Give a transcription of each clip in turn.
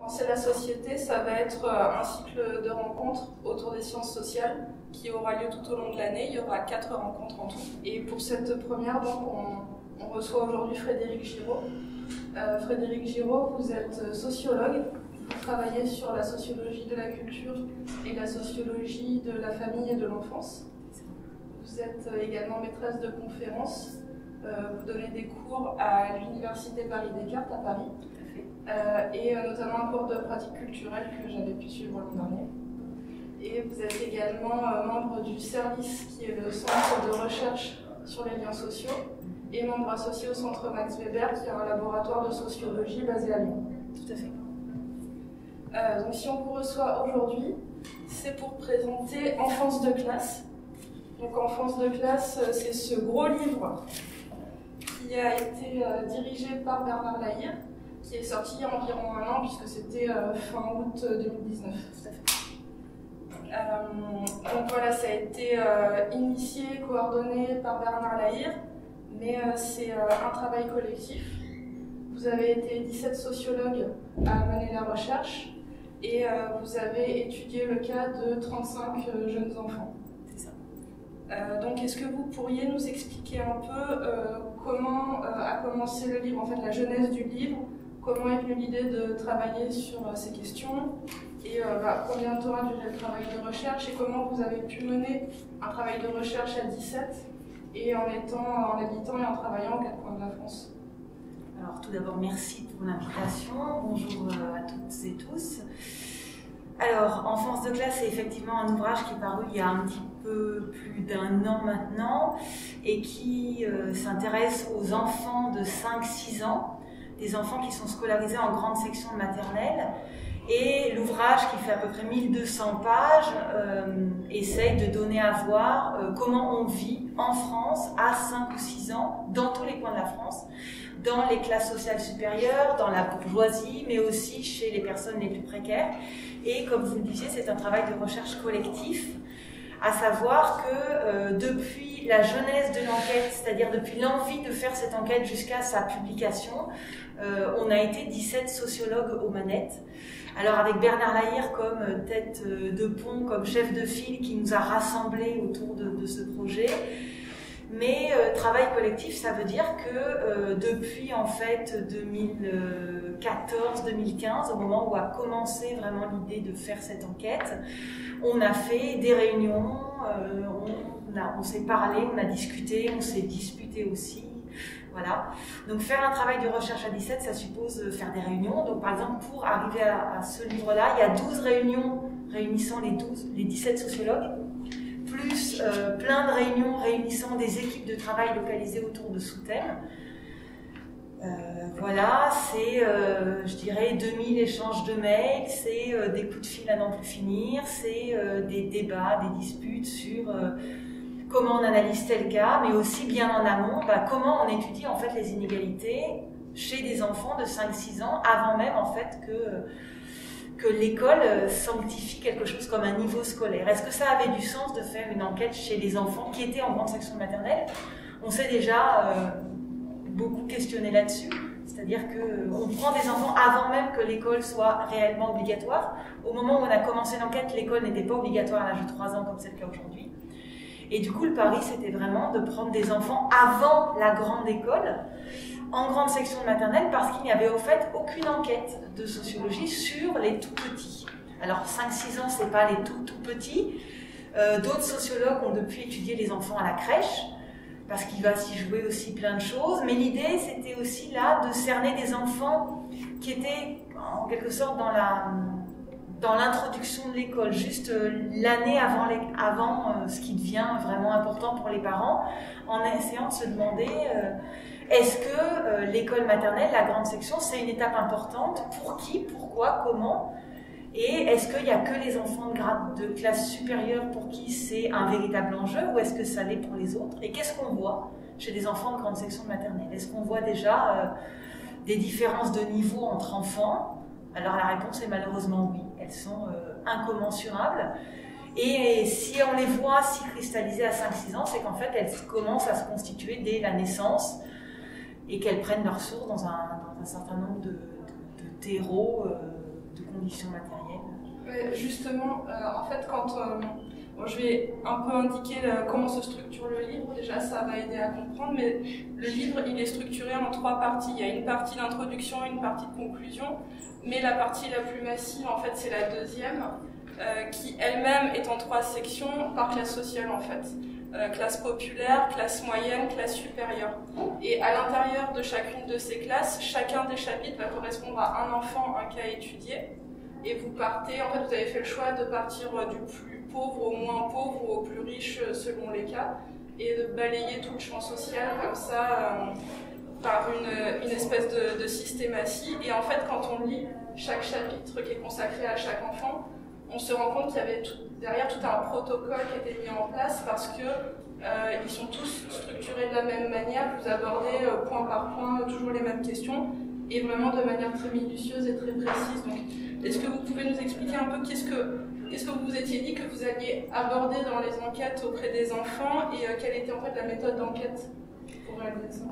Penser la société, ça va être un cycle de rencontres autour des sciences sociales qui aura lieu tout au long de l'année. Il y aura 4 rencontres en tout. Et pour cette première, donc, on reçoit aujourd'hui Frédéric Giraud. Frédéric Giraud, vous êtes sociologue. Vous travaillez sur la sociologie de la culture et la sociologie de la famille et de l'enfance. Vous êtes également maîtresse de conférences. Vous donnez des cours à l'Université Paris-Descartes à Paris. Et notamment un cours de pratique culturelle que j'avais pu suivre l'an dernier. Et vous êtes également membre du CERLIS, qui est le centre de recherche sur les liens sociaux, et membre associé au centre Max Weber, qui est un laboratoire de sociologie basé à Lyon. Tout à fait. Donc si on vous reçoit aujourd'hui, c'est pour présenter Enfance de classe. Donc Enfance de classe, c'est ce gros livre qui a été dirigé par Bernard Lahire, qui est sorti il y a environ un an, puisque c'était fin août 2019. Tout à fait. Donc voilà, ça a été initié, coordonné par Bernard Lahire, mais c'est un travail collectif. Vous avez été 17 sociologues à mener la recherche, et vous avez étudié le cas de 35 jeunes enfants. C'est ça. Donc est-ce que vous pourriez nous expliquer un peu comment a commencé le livre, en fait la genèse du livre, comment est venue l'idée de travailler sur ces questions et combien de temps a duré le travail de recherche et comment vous avez pu mener un travail de recherche à 17 et en habitant et en travaillant aux 4 coins de la France. Alors tout d'abord, merci pour l'invitation. Bonjour à toutes et tous. Alors, Enfance de classe, c'est effectivement un ouvrage qui est paru il y a un petit peu plus d'un an maintenant et qui s'intéresse aux enfants de 5-6 ans, des enfants qui sont scolarisés en grande section de maternelle. Et l'ouvrage, qui fait à peu près 1200 pages, essaye de donner à voir comment on vit en France à 5 ou 6 ans, dans tous les coins de la France, dans les classes sociales supérieures, dans la bourgeoisie, mais aussi chez les personnes les plus précaires. Et comme vous le disiez, c'est un travail de recherche collectif, à savoir que depuis la genèse de l'enquête, c'est-à-dire depuis l'envie de faire cette enquête jusqu'à sa publication, on a été 17 sociologues aux manettes. Alors avec Bernard Lahire comme tête de pont, comme chef de file qui nous a rassemblés autour de ce projet. Mais travail collectif, ça veut dire que depuis en fait 2014-2015, au moment où a commencé vraiment l'idée de faire cette enquête, on a fait des réunions, on s'est parlé, on a discuté, on s'est disputé aussi. Voilà. Donc faire un travail de recherche à 17, ça suppose faire des réunions. Donc par exemple, pour arriver à ce livre-là, il y a 12 réunions réunissant les 17 sociologues, plus plein de réunions réunissant des équipes de travail localisées autour de sous-thèmes. Voilà, c'est, je dirais, 2000 échanges de mails, c'est des coups de fil à n'en plus finir, c'est des débats, des disputes sur comment on analyse tel cas, mais aussi bien en amont, comment on étudie en fait les inégalités chez des enfants de 5-6 ans, avant même en fait que l'école sanctifie quelque chose comme un niveau scolaire. Est-ce que ça avait du sens de faire une enquête chez les enfants qui étaient en grande section maternelle? On s'est déjà beaucoup questionné là-dessus, c'est-à-dire qu'on prend des enfants avant même que l'école soit réellement obligatoire. Au moment où on a commencé l'enquête, l'école n'était pas obligatoire à l'âge de 3 ans comme c'est le cas aujourd'hui. Et du coup, le pari, c'était vraiment de prendre des enfants avant la grande école, en grande section de maternelle, parce qu'il n'y avait au fait aucune enquête de sociologie sur les tout petits. Alors 5-6 ans, c'est pas les tout petits. D'autres sociologues ont depuis étudié les enfants à la crèche, parce qu'il va s'y jouer aussi plein de choses. Mais l'idée, c'était aussi là de cerner des enfants qui étaient en quelque sorte dans l'introduction de l'école, juste l'année avant ce qui devient vraiment important pour les parents, en essayant de se demander est-ce que l'école maternelle, la grande section, c'est une étape importante? Pour qui? Pourquoi? Comment? Et est-ce qu'il n'y a que les enfants de classe supérieure pour qui c'est un véritable enjeu, ou est-ce que ça l'est pour les autres? Et qu'est-ce qu'on voit chez les enfants de grande section de maternelle? Est-ce qu'on voit déjà des différences de niveau entre enfants? Alors la réponse est malheureusement oui, elles sont incommensurables. Et si on les voit s'y cristalliser à 5-6 ans, c'est qu'en fait elles commencent à se constituer dès la naissance et qu'elles prennent leur source dans un certain nombre de terreaux, conditions matérielles. Ouais, justement, en fait, quand bon, je vais un peu indiquer comment se structure le livre, déjà ça va aider à comprendre, mais le livre il est structuré en 3 parties. Il y a une partie d'introduction, une partie de conclusion, mais la partie la plus massive en fait c'est la deuxième, qui elle-même est en 3 sections par classe sociale en fait. Classe populaire, classe moyenne, classe supérieure. Et à l'intérieur de chacune de ces classes, chacun des chapitres va correspondre à un enfant, un cas étudié. Et vous partez, en fait vous avez fait le choix de partir du plus pauvre au moins pauvre ou au plus riche selon les cas, et de balayer tout le champ social comme ça par une espèce de systématie. Et en fait quand on lit chaque chapitre qui est consacré à chaque enfant, on se rend compte qu'il y avait derrière tout un protocole qui était mis en place parce que ils sont tous structurés de la même manière, vous abordez point par point toujours les mêmes questions et vraiment de manière très minutieuse et très précise. Donc, est-ce que vous pouvez nous expliquer un peu qu'est-ce que vous vous étiez dit que vous alliez aborder dans les enquêtes auprès des enfants et quelle était en fait la méthode d'enquête pour réaliser ça?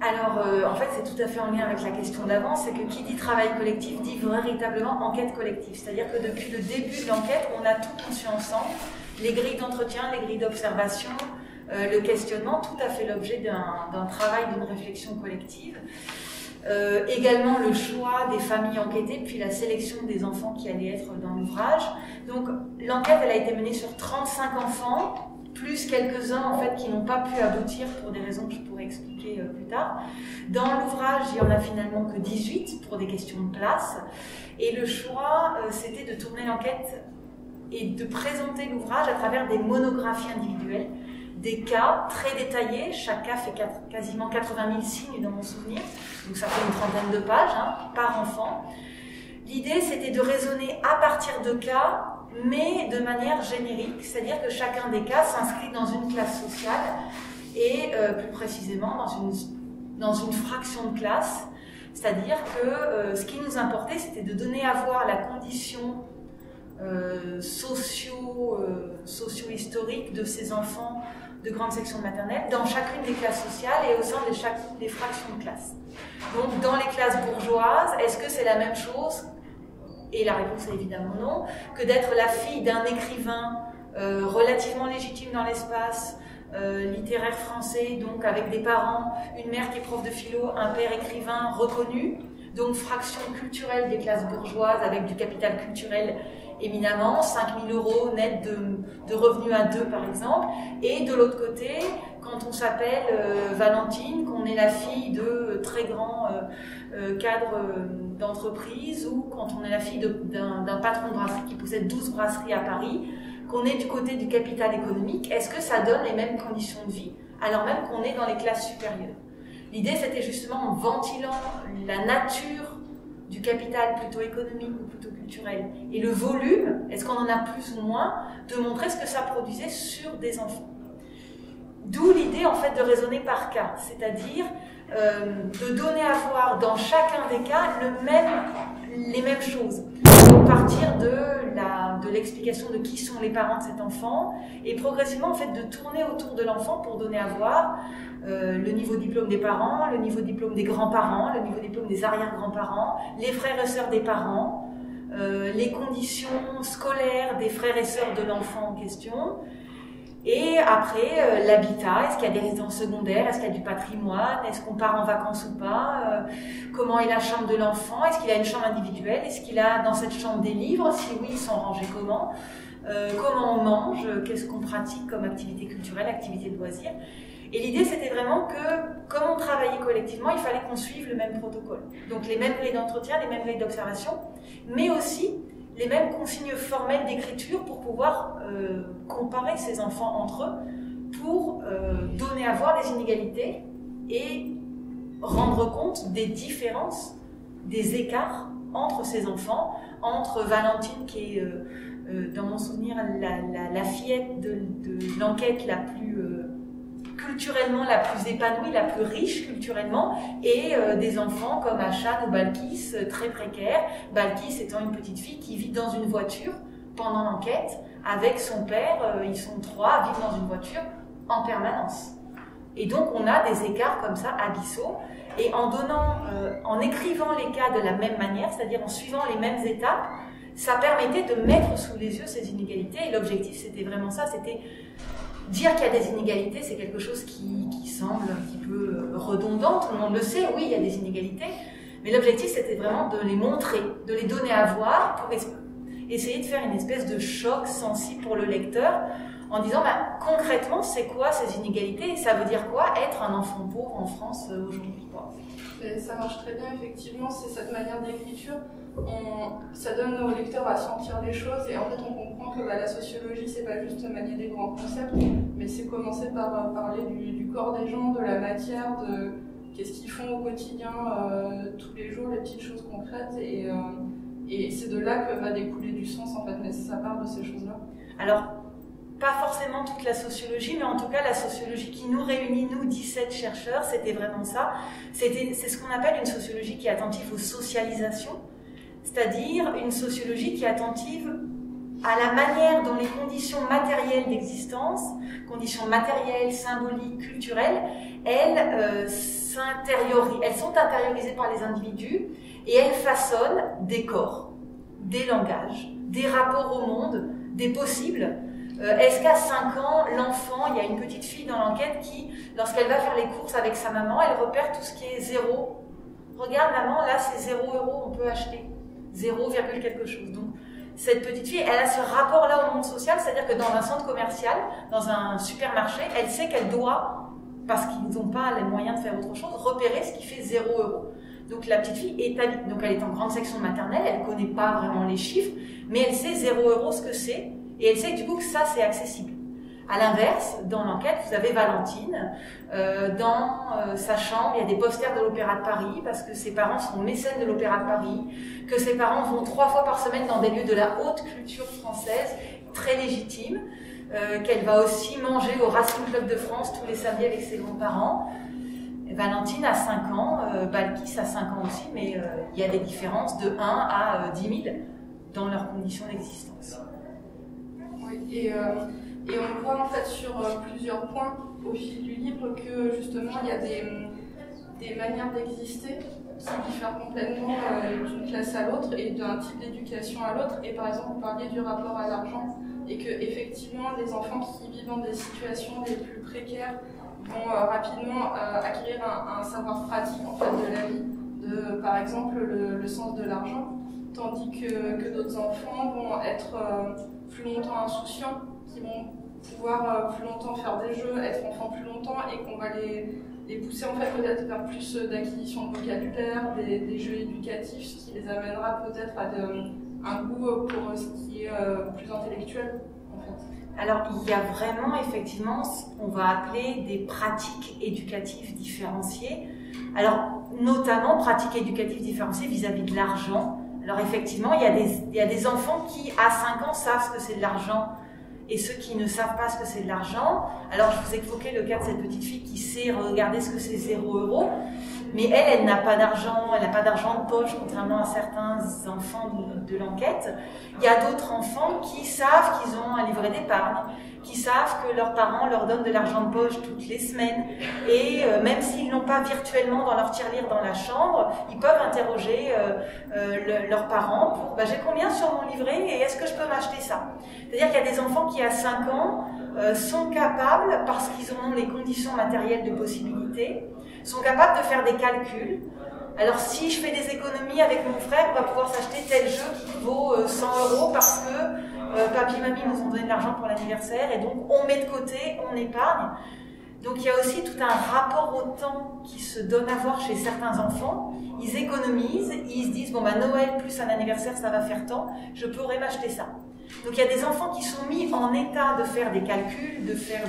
Alors, en fait, c'est tout à fait en lien avec la question d'avant, c'est que qui dit travail collectif dit véritablement enquête collective. C'est-à-dire que depuis le début de l'enquête, on a tout conçu ensemble, les grilles d'entretien, les grilles d'observation, le questionnement, tout a fait l'objet d'un travail, d'une réflexion collective. Également le choix des familles enquêtées, puis la sélection des enfants qui allaient être dans l'ouvrage. Donc, l'enquête, elle a été menée sur 35 enfants, plus quelques-uns en fait qui n'ont pas pu aboutir pour des raisons que je pourrais expliquer plus tard. Dans l'ouvrage, il n'y en a finalement que 18 pour des questions de place. Et le choix, c'était de tourner l'enquête et de présenter l'ouvrage à travers des monographies individuelles, des cas très détaillés. Chaque cas fait quasiment 80 000 signes dans mon souvenir, donc ça fait une trentaine de pages par enfant. L'idée, c'était de raisonner à partir de cas, mais de manière générique, c'est-à-dire que chacun des cas s'inscrit dans une classe sociale et plus précisément dans une fraction de classe, c'est-à-dire que ce qui nous importait, c'était de donner à voir la condition socio-historique de ces enfants de grande section de maternelle dans chacune des classes sociales et au sein des fractions de classe. Donc dans les classes bourgeoises, est-ce que c'est la même chose ? Et la réponse est évidemment non, que d'être la fille d'un écrivain relativement légitime dans l'espace littéraire français, donc avec des parents, une mère qui est prof de philo, un père écrivain reconnu, donc fraction culturelle des classes bourgeoises avec du capital culturel éminemment, 5 000 € net de revenus à 2 par exemple, et de l'autre côté, quand on s'appelle Valentine, qu'on est la fille de très grands cadres d'entreprise, ou quand on est la fille d'un patron de brasserie qui possède 12 brasseries à Paris, qu'on est du côté du capital économique, est-ce que ça donne les mêmes conditions de vie, alors même qu'on est dans les classes supérieures? L'idée, c'était justement en ventilant la nature du capital plutôt économique ou plutôt culturel, et le volume, est-ce qu'on en a plus ou moins, de montrer ce que ça produisait sur des enfants. D'où l'idée en fait de raisonner par cas, c'est-à-dire de donner à voir dans chacun des cas les mêmes choses. Donc partir de l'explication de qui sont les parents de cet enfant et progressivement en fait de tourner autour de l'enfant pour donner à voir le niveau diplôme des parents, le niveau diplôme des grands-parents, le niveau diplôme des arrière-grands-parents, les frères et sœurs des parents, les conditions scolaires des frères et sœurs de l'enfant en question. Et après, l'habitat, est-ce qu'il y a des résidences secondaires, est-ce qu'il y a du patrimoine, est-ce qu'on part en vacances ou pas, comment est la chambre de l'enfant, est-ce qu'il a une chambre individuelle, est-ce qu'il a dans cette chambre des livres, si oui, ils sont rangés comment on mange, qu'est-ce qu'on pratique comme activité culturelle, activité de loisirs. Et l'idée, c'était vraiment que, comme on travaillait collectivement, il fallait qu'on suive le même protocole. Donc les mêmes grilles d'entretien, les mêmes grilles d'observation, mais aussi les mêmes consignes formelles d'écriture pour pouvoir comparer ces enfants entre eux, pour donner à voir des inégalités et rendre compte des différences, des écarts entre ces enfants, entre Valentine qui est, dans mon souvenir, la fillette de l'enquête la plus culturellement la plus épanouie, la plus riche culturellement, et des enfants comme Achad ou Balkis, très précaires. Balkis étant une petite fille qui vit dans une voiture pendant l'enquête, avec son père, ils sont 3 à vivre dans une voiture en permanence. Et donc on a des écarts comme ça, abyssaux, Et en écrivant les cas de la même manière, c'est-à-dire en suivant les mêmes étapes, ça permettait de mettre sous les yeux ces inégalités. Et l'objectif, c'était vraiment ça, c'était dire qu'il y a des inégalités, c'est quelque chose qui semble un petit peu redondant, tout le monde le sait, oui, il y a des inégalités, mais l'objectif, c'était vraiment de les montrer, de les donner à voir pour essayer de faire une espèce de choc sensible pour le lecteur, en disant concrètement c'est quoi ces inégalités et ça veut dire quoi être un enfant pauvre en France aujourd'hui. Et ça marche très bien, effectivement, c'est cette manière d'écriture, ça donne aux lecteurs à sentir les choses et en fait on comprend que la sociologie c'est pas juste manier des grands concepts, mais c'est commencer par parler du corps des gens, de la matière, de qu'est-ce qu'ils font au quotidien, tous les jours, les petites choses concrètes et c'est de là que va découler du sens en fait, mais ça part de ces choses-là. Alors, pas forcément toute la sociologie, mais en tout cas la sociologie qui nous réunit, nous 17 chercheurs, c'était vraiment ça. C'est ce qu'on appelle une sociologie qui est attentive aux socialisations, c'est-à-dire une sociologie qui est attentive à la manière dont les conditions matérielles d'existence, conditions matérielles, symboliques, culturelles, elles sont intériorisées par les individus et elles façonnent des corps, des langages, des rapports au monde, des possibles. Est-ce qu'à 5 ans, l'enfant, il y a une petite fille dans l'enquête qui, lorsqu'elle va faire les courses avec sa maman, elle repère tout ce qui est zéro. Regarde maman, là c'est 0 €, on peut acheter 0, quelque chose. Donc cette petite fille, elle a ce rapport-là au monde social, c'est-à-dire que dans un centre commercial, dans un supermarché, elle sait qu'elle doit, parce qu'ils n'ont pas les moyens de faire autre chose, repérer ce qui fait 0 €. Donc la petite fille est habituée, donc elle est en grande section maternelle, elle ne connaît pas vraiment les chiffres, mais elle sait 0 € ce que c'est. Et elle sait du coup que ça, c'est accessible. À l'inverse, dans l'enquête, vous avez Valentine. Dans sa chambre, il y a des posters de l'Opéra de Paris, parce que ses parents sont mécènes de l'Opéra de Paris, que ses parents vont 3 fois par semaine dans des lieux de la haute culture française, très légitime, qu'elle va aussi manger au Racing Club de France tous les samedis avec ses grands-parents. Valentine a 5 ans, Balkis a 5 ans aussi, mais il y a des différences de 1 à 10 000 dans leurs conditions d'existence. Oui, et on voit en fait sur plusieurs points au fil du livre que justement il y a des manières d'exister qui diffèrent complètement d'une classe à l'autre et d'un type d'éducation à l'autre. Et par exemple, vous parliez du rapport à l'argent et que effectivement les enfants qui vivent dans des situations les plus précaires vont rapidement acquérir un savoir pratique en fait de la vie, par exemple le sens de l'argent. Tandis que d'autres enfants vont être plus longtemps insouciants, qui vont pouvoir plus longtemps faire des jeux, être enfants plus longtemps et qu'on va les pousser en fait peut-être vers plus d'acquisition de vocabulaire, des jeux éducatifs, ce qui les amènera peut-être à un goût pour ce qui est plus intellectuel en fait. Alors il y a vraiment effectivement ce qu'on va appeler des pratiques éducatives différenciées. Alors notamment pratiques éducatives différenciées vis-à-vis de l'argent. Alors effectivement, il y a des enfants qui, à 5 ans, savent ce que c'est de l'argent et ceux qui ne savent pas ce que c'est de l'argent. Alors je vous évoquais le cas de cette petite fille qui sait regarder ce que c'est 0 €, mais elle n'a pas d'argent, elle n'a pas d'argent de poche, contrairement à certains enfants de l'enquête. Il y a d'autres enfants qui savent qu'ils ont un livret d'épargne, qui savent que leurs parents leur donnent de l'argent de poche toutes les semaines, et même s'ils n'ont pas virtuellement dans leur tirelire dans la chambre, ils peuvent interroger leurs parents pour j'ai combien sur mon livret et est-ce que je peux m'acheter ça? C'est-à-dire qu'il y a des enfants qui à 5 ans sont capables, parce qu'ils ont les conditions matérielles de possibilité, sont capables de faire des calculs. Alors si je fais des économies avec mon frère, on va pouvoir s'acheter tel jeu qui vaut 100 € parce que papy et mamie nous ont donné de l'argent pour l'anniversaire et donc on met de côté, on épargne. Donc il y a aussi tout un rapport au temps qui se donne à voir chez certains enfants. Ils économisent, ils se disent Noël plus un anniversaire ça va faire tant, je pourrais m'acheter ça. Donc il y a des enfants qui sont mis en état de faire des calculs, de faire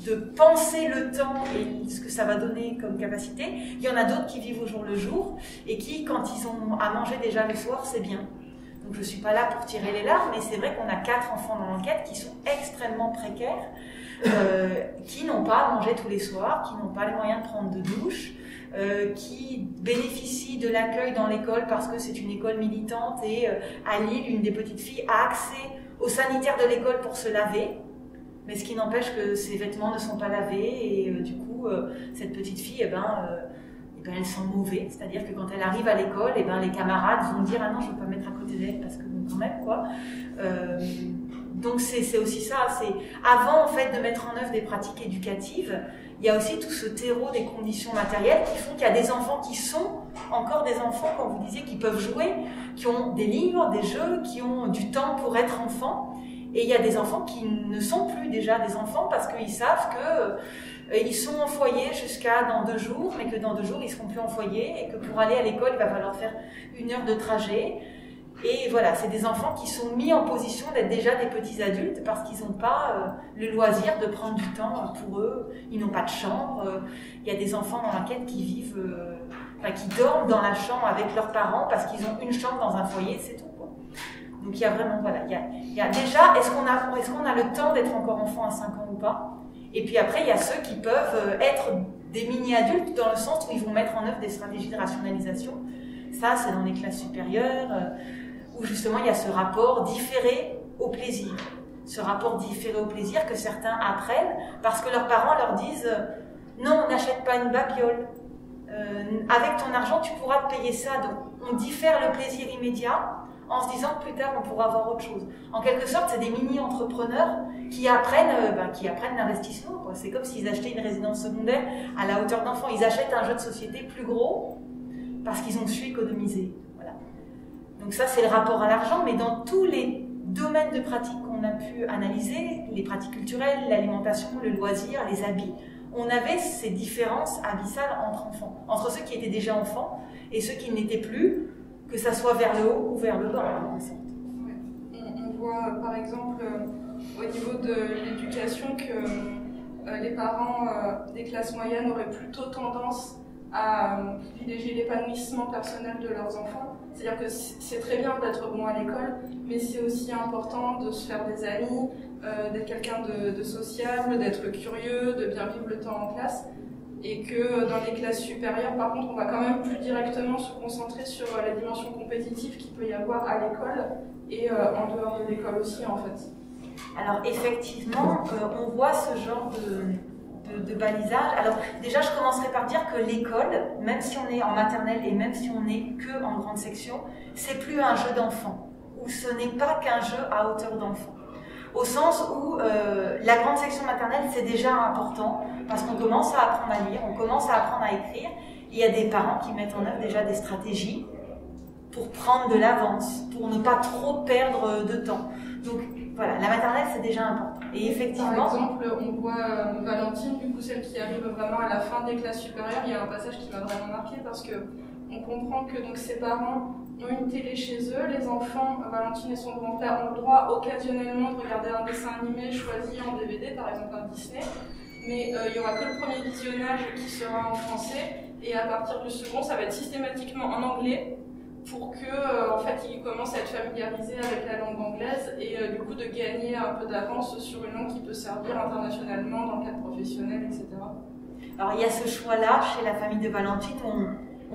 de penser le temps et ce que ça va donner comme capacité. Il y en a d'autres qui vivent au jour le jour et qui, quand ils ont à manger déjà le soir, c'est bien. Donc je ne suis pas là pour tirer les larmes, mais c'est vrai qu'on a 4 enfants dans l'enquête qui sont extrêmement précaires, qui n'ont pas à manger tous les soirs, qui n'ont pas les moyens de prendre de douche, qui bénéficient de l'accueil dans l'école parce que c'est une école militante et à Lille, une des petites filles a accès aux sanitaires de l'école pour se laver. Mais ce qui n'empêche que ses vêtements ne sont pas lavés et du coup, coup, cette petite fille, elle sent mauvais, c'est-à-dire que quand elle arrive à l'école, les camarades vont dire « Ah non, je ne veux pas me mettre à côté d'elle parce que bon, quand même, quoi. » Donc c'est aussi ça, c'est avant en fait de mettre en œuvre des pratiques éducatives, il y a aussi tout ce terreau des conditions matérielles qui font qu'il y a des enfants qui sont encore des enfants, comme vous disiez, qui peuvent jouer, qui ont des livres, des jeux, qui ont du temps pour être enfants. Et il y a des enfants qui ne sont plus déjà des enfants parce qu'ils savent qu'ils sont en foyer jusqu'à dans 2 jours, mais que dans 2 jours ils ne seront plus en foyer et que pour aller à l'école, il va falloir faire 1 heure de trajet. Et voilà, c'est des enfants qui sont mis en position d'être déjà des petits adultes parce qu'ils n'ont pas le loisir de prendre du temps pour eux. Ils n'ont pas de chambre. Il y a des enfants dans l'enquête qui vivent, qui dorment dans la chambre avec leurs parents parce qu'ils ont une chambre dans un foyer, c'est tout, quoi. Donc il y a vraiment, voilà, il y a déjà, est-ce qu'on a le temps d'être encore enfant à 5 ans ou pas? Et puis après, il y a ceux qui peuvent être des mini-adultes dans le sens où ils vont mettre en œuvre des stratégies de rationalisation. Ça, c'est dans les classes supérieures, où justement il y a ce rapport différé au plaisir. Ce rapport différé au plaisir que certains apprennent parce que leurs parents leur disent « Non, n'achète pas une babiole. Avec ton argent, tu pourras te payer ça. » Donc on diffère le plaisir immédiat en se disant que plus tard on pourra avoir autre chose. En quelque sorte, c'est des mini-entrepreneurs qui apprennent l'investissement. C'est comme s'ils achetaient une résidence secondaire à la hauteur d'enfant. Ils achètent un jeu de société plus gros parce qu'ils ont su économiser. Voilà. Donc ça, c'est le rapport à l'argent, mais dans tous les domaines de pratique qu'on a pu analyser, les pratiques culturelles, l'alimentation, le loisir, les habits, on avait ces différences abyssales entre enfants, entre ceux qui étaient déjà enfants et ceux qui n'étaient plus, que ça soit vers le haut ou vers le bas. Ouais. On voit par exemple au niveau de l'éducation que les parents des classes moyennes auraient plutôt tendance à privilégier l'épanouissement personnel de leurs enfants. C'est-à-dire que c'est très bien d'être bon à l'école, mais c'est aussi important de se faire des amis, d'être quelqu'un de sociable, d'être curieux, de bien vivre le temps en classe. Et que dans les classes supérieures, par contre, on va quand même plus directement se concentrer sur la dimension compétitive qu'il peut y avoir à l'école et en dehors de l'école aussi, en fait. Alors effectivement, on voit ce genre de balisage. Alors déjà, je commencerai par dire que l'école, même si on est en maternelle et même si on n'est que en grande section, c'est plus un jeu d'enfant, ou ce n'est pas qu'un jeu à hauteur d'enfant. Au sens où la grande section maternelle, c'est déjà important, parce qu'on commence à apprendre à lire, on commence à apprendre à écrire. Il y a des parents qui mettent en œuvre déjà des stratégies pour prendre de l'avance, pour ne pas trop perdre de temps. Donc voilà, la maternelle, c'est déjà important. Et effectivement... Par exemple, on voit Valentine, du coup celle qui arrive vraiment à la fin des classes supérieures, il y a un passage qui m'a vraiment marqué parce que on comprend que donc, ses parents ont une télé chez eux, les enfants, Valentine et son grand-père, ont le droit occasionnellement de regarder un dessin animé choisi en DVD, par exemple un Disney, mais il n'y aura que le premier visionnage qui sera en français, et à partir du second, ça va être systématiquement en anglais, pour que en fait, ils commencent à être familiarisés avec la langue anglaise, et du coup de gagner un peu d'avance sur une langue qui peut servir internationalement dans le cadre professionnel, etc. Alors il y a ce choix-là chez la famille de Valentine,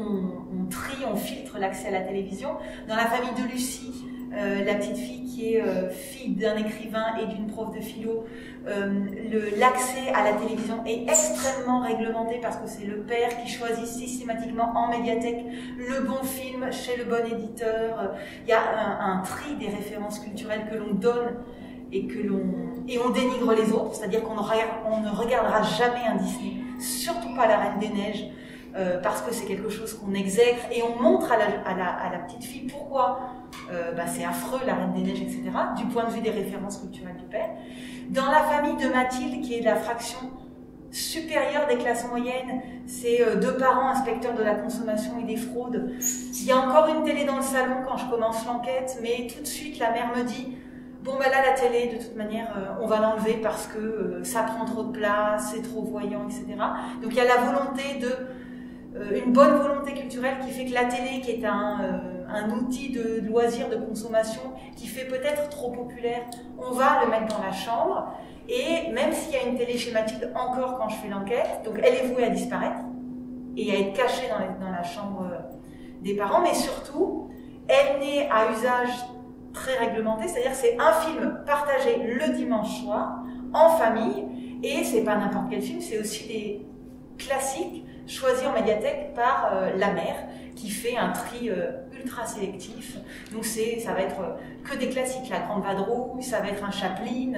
on trie, on filtre l'accès à la télévision. Dans la famille de Lucie, la petite fille qui est fille d'un écrivain et d'une prof de philo, l'accès à la télévision est extrêmement réglementé parce que c'est le père qui choisit systématiquement en médiathèque le bon film chez le bon éditeur. Il y a un tri des références culturelles que l'on donne et on dénigre les autres, c'est-à-dire qu'on ne regardera jamais un Disney, surtout pas La Reine des Neiges, parce que c'est quelque chose qu'on exècre et on montre à la petite fille pourquoi c'est affreux La Reine des Neiges, etc., du point de vue des références culturelles du père. Dans la famille de Mathilde, qui est la fraction supérieure des classes moyennes, c'est 2 parents inspecteurs de la consommation et des fraudes. Il y a encore une télé dans le salon quand je commence l'enquête, mais tout de suite la mère me dit bon là la télé de toute manière on va l'enlever parce que ça prend trop de place, c'est trop voyant, etc. Donc il y a la volonté une bonne volonté culturelle qui fait que la télé, qui est un outil de loisir, de consommation, qui fait peut-être trop populaire, on va le mettre dans la chambre. Et même s'il y a une télé chez Mathilde, encore quand je fais l'enquête, donc elle est vouée à disparaître et à être cachée dans la chambre des parents, mais surtout, elle n'est à usage très réglementé, c'est-à-dire c'est un film partagé le dimanche soir, en famille, et c'est pas n'importe quel film, c'est aussi classiques choisis en médiathèque par la mère, qui fait un tri ultra sélectif. Donc ça va être que des classiques, La Grande Vadrouille, ça va être un Chaplin,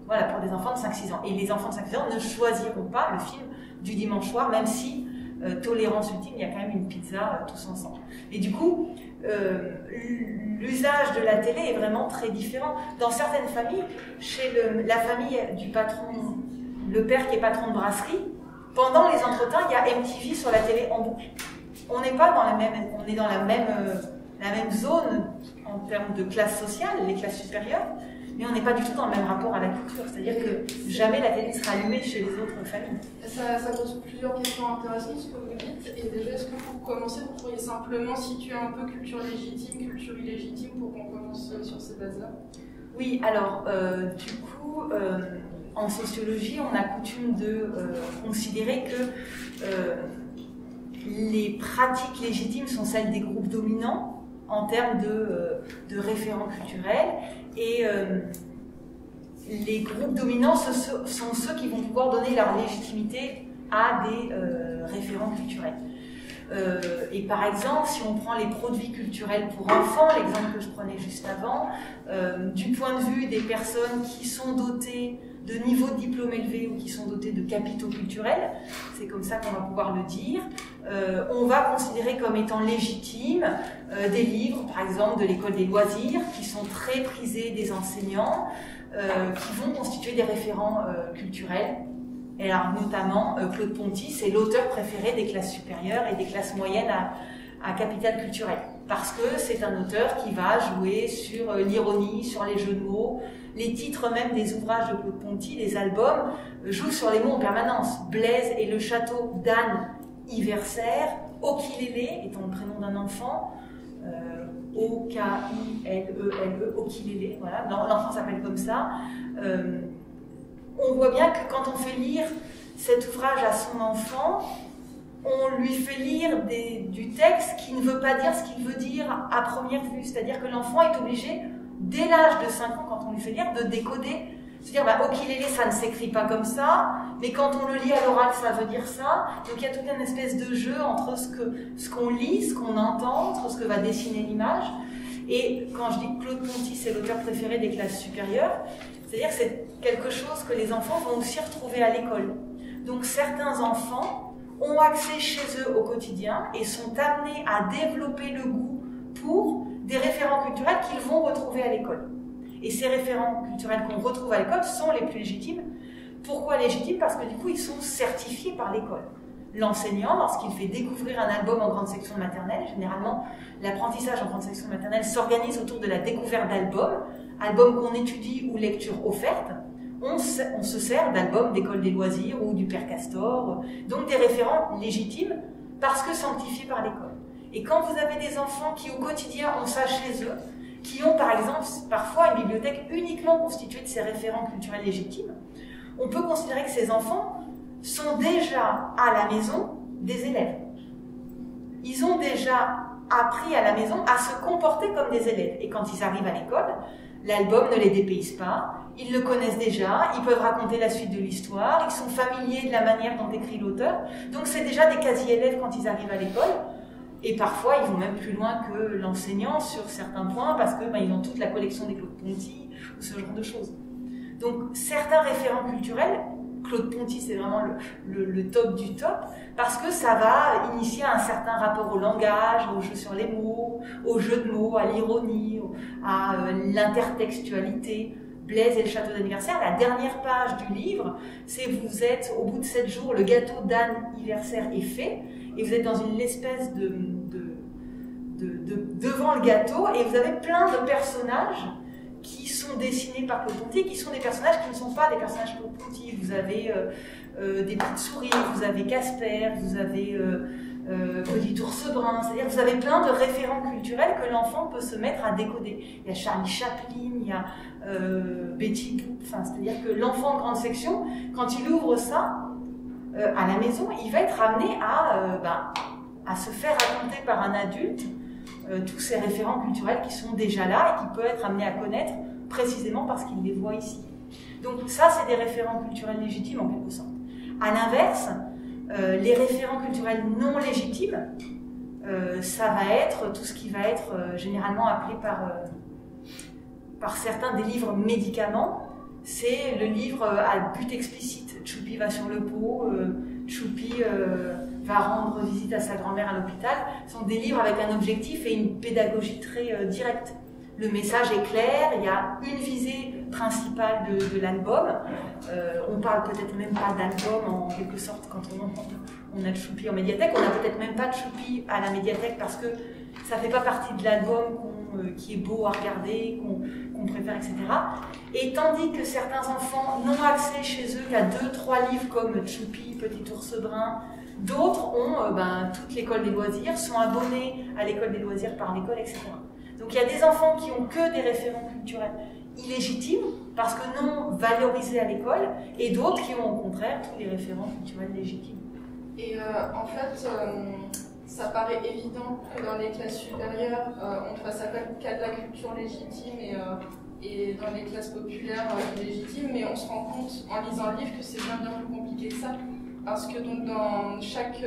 voilà, pour des enfants de 5-6 ans. Et les enfants de 5-6 ans ne choisiront pas le film du dimanche soir, même si, tolérance ultime, il y a quand même une pizza tous ensemble. Et du coup, l'usage de la télé est vraiment très différent. Dans certaines familles, chez la famille du patron, le père qui est patron de brasserie, pendant les entretiens, il y a MTV sur la télé en boucle. On n'est pas dans on est dans la même zone en termes de classe sociale, les classes supérieures, mais on n'est pas du tout dans le même rapport à la culture. C'est-à-dire que jamais la télé sera allumée chez les autres familles. Ça pose plusieurs questions intéressantes, ce que vous dites. Et déjà, est-ce que pour commencer, vous pourriez simplement situer un peu culture légitime, culture illégitime, pour qu'on commence sur ces bases-là? Oui, alors, du coup, en sociologie, on a coutume de considérer que les pratiques légitimes sont celles des groupes dominants en termes de référents culturels, et les groupes dominants sont ceux qui vont pouvoir donner leur légitimité à des référents culturels. Et par exemple, si on prend les produits culturels pour enfants, l'exemple que je prenais juste avant, du point de vue des personnes qui sont dotées de niveaux de diplôme élevés ou qui sont dotées de capitaux culturels, c'est comme ça qu'on va pouvoir le dire, on va considérer comme étant légitimes des livres, par exemple de l'école des loisirs, qui sont très prisés des enseignants, qui vont constituer des référents culturels. Et alors notamment, Claude Ponty, c'est l'auteur préféré des classes supérieures et des classes moyennes à capital culturel. Parce que c'est un auteur qui va jouer sur l'ironie, sur les jeux de mots. Les titres même des ouvrages de Claude Ponty, les albums, jouent sur les mots en permanence. Blaise et le château d'Anne Iversaire, Okilélé étant le prénom d'un enfant, O-K-I-L-E-L-E, Okilélé, voilà, l'enfant s'appelle comme ça. On voit bien que quand on fait lire cet ouvrage à son enfant, on lui fait lire du texte qui ne veut pas dire ce qu'il veut dire à première vue. C'est-à-dire que l'enfant est obligé, dès l'âge de 5 ans, quand on lui fait lire, de décoder. C'est-à-dire, Okilélé, ça ne s'écrit pas comme ça, mais quand on le lit à l'oral, ça veut dire ça. Donc il y a toute une espèce de jeu entre ce qu'on lit, ce qu'on entend, entre ce que va dessiner l'image. Et quand je dis que Claude Ponty, c'est l'auteur préféré des classes supérieures, c'est-à-dire que c'est quelque chose que les enfants vont aussi retrouver à l'école. Donc certains enfants ont accès chez eux au quotidien et sont amenés à développer le goût pour des référents culturels qu'ils vont retrouver à l'école. Et ces référents culturels qu'on retrouve à l'école sont les plus légitimes. Pourquoi légitimes? Parce que du coup, ils sont certifiés par l'école. L'enseignant, lorsqu'il fait découvrir un album en grande section maternelle, généralement, l'apprentissage en grande section maternelle s'organise autour de la découverte d'albums, albums qu'on étudie ou lectures offertes. On se sert d'albums d'école des loisirs ou du Père Castor, donc des référents légitimes parce que sanctifiés par l'école. Et quand vous avez des enfants qui au quotidien ont ça chez eux, qui ont par exemple parfois une bibliothèque uniquement constituée de ces référents culturels légitimes, on peut considérer que ces enfants sont déjà à la maison des élèves. Ils ont déjà appris à la maison à se comporter comme des élèves. Et quand ils arrivent à l'école, l'album ne les dépayse pas, ils le connaissent déjà, ils peuvent raconter la suite de l'histoire, ils sont familiers de la manière dont écrit l'auteur. Donc c'est déjà des quasi-élèves quand ils arrivent à l'école. Et parfois, ils vont même plus loin que l'enseignant sur certains points parce que ils ont toute la collection des Claude Ponty ou ce genre de choses. Donc certains référents culturels, Claude Ponty c'est vraiment le top du top, parce que ça va initier un certain rapport au langage, au jeu sur les mots, au jeu de mots, à l'ironie, à l'intertextualité. Blaise et le château d'anniversaire, la dernière page du livre, c'est vous êtes, au bout de 7 jours, le gâteau d'Anne Iversaire est fait, et vous êtes dans une espèce devant le gâteau, et vous avez plein de personnages qui sont dessinés par Claude Ponty, qui sont des personnages qui ne sont pas des personnages Claude Ponty. Vous avez des petites souris, vous avez Casper, vous avez Petit ours brun, c'est-à-dire que vous avez plein de référents culturels que l'enfant peut se mettre à décoder. Il y a Charlie Chaplin, il y a Betty Boop, enfin, c'est-à-dire que l'enfant en grande section, quand il ouvre ça à la maison, il va être amené à se faire raconter par un adulte tous ces référents culturels qui sont déjà là et qu'il peut être amené à connaître précisément parce qu'il les voit ici. Donc ça, c'est des référents culturels légitimes en quelque sorte. À l'inverse, Les référents culturels non légitimes, ça va être tout ce qui va être généralement appelé par certains des livres médicaments. C'est le livre à but explicite. Choupi va sur le pot, Choupi va rendre visite à sa grand-mère à l'hôpital. Ce sont des livres avec un objectif et une pédagogie très directe. Le message est clair, il y a une visée principale de l'album. On parle peut-être même pas d'album en quelque sorte quand on a de Choupi en médiathèque. On n'a peut-être même pas de Choupi à la médiathèque parce que ça ne fait pas partie de l'album qui est beau à regarder, qu'on préfère, etc. Et tandis que certains enfants n'ont accès chez eux qu'à 2-3 livres comme Choupi, Petit ours brun, d'autres ont toute l'école des loisirs, sont abonnés à l'école des loisirs par l'école, etc. Donc il y a des enfants qui ont que des référents culturels illégitimes parce que non valorisés à l'école, et d'autres qui ont au contraire tous les référents culturels légitimes. Et en fait, ça paraît évident que dans les classes supérieures, on fasse appel qu'à de la culture légitime et dans les classes populaires illégitimes, mais on se rend compte en lisant le livre que c'est bien plus compliqué que ça. Parce que donc, dans chaque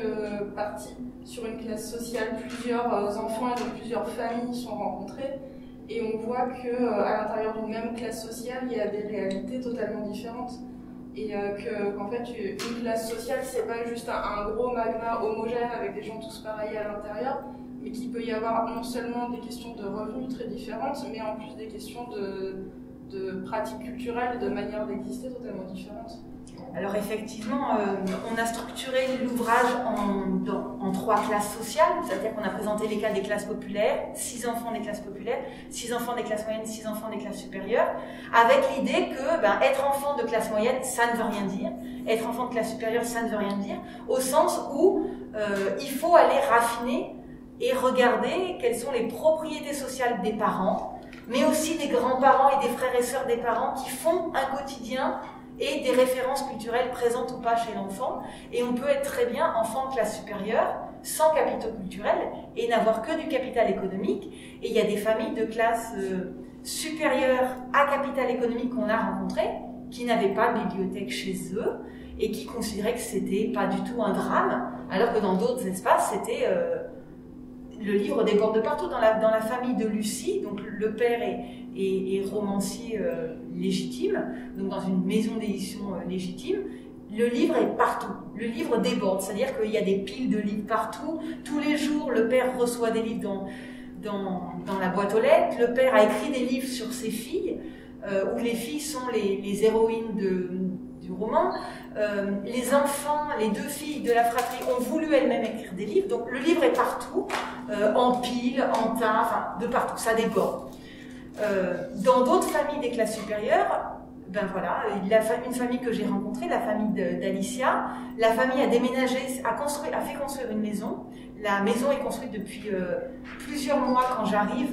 partie, sur une classe sociale, plusieurs enfants et donc plusieurs familles sont rencontrés, et on voit qu'à l'intérieur d'une même classe sociale, il y a des réalités totalement différentes. Et qu'en fait, une classe sociale, c'est pas juste un gros magma homogène avec des gens tous pareils à l'intérieur, mais qu'il peut y avoir non seulement des questions de revenus très différentes, mais en plus des questions de pratiques culturelles, de manières d'exister totalement différentes. Alors effectivement, on a structuré l'ouvrage en 3 classes sociales, c'est-à-dire qu'on a présenté les cas des classes populaires, 6 enfants des classes populaires, 6 enfants des classes moyennes, 6 enfants des classes supérieures, avec l'idée que être enfant de classe moyenne, ça ne veut rien dire, être enfant de classe supérieure, ça ne veut rien dire, au sens où il faut aller raffiner et regarder quelles sont les propriétés sociales des parents, mais aussi des grands-parents et des frères et sœurs des parents qui font un quotidien et des références culturelles présentes ou pas chez l'enfant. Et on peut être très bien enfant de classe supérieure, sans capitaux culturels, et n'avoir que du capital économique. Et il y a des familles de classe supérieure à capital économique qu'on a rencontrées, qui n'avaient pas de bibliothèque chez eux, et qui considéraient que c'était pas du tout un drame, alors que dans d'autres espaces, c'était... le livre déborde partout. Dans la famille de Lucie, donc le père est romancier légitime, donc dans une maison d'édition légitime, le livre est partout. Le livre déborde, c'est-à-dire qu'il y a des piles de livres partout. Tous les jours, le père reçoit des livres dans la boîte aux lettres. Le père a écrit des livres sur ses filles, où les filles sont les héroïnes du roman. Les enfants, les 2 filles de la fratrie ont voulu elles-mêmes écrire des livres, donc le livre est partout, en pile, en tas, enfin de partout, ça déborde. Dans d'autres familles des classes supérieures, une famille que j'ai rencontrée, la famille d'Alicia, la famille a déménagé, a fait construire une maison. La maison est construite depuis plusieurs mois quand j'arrive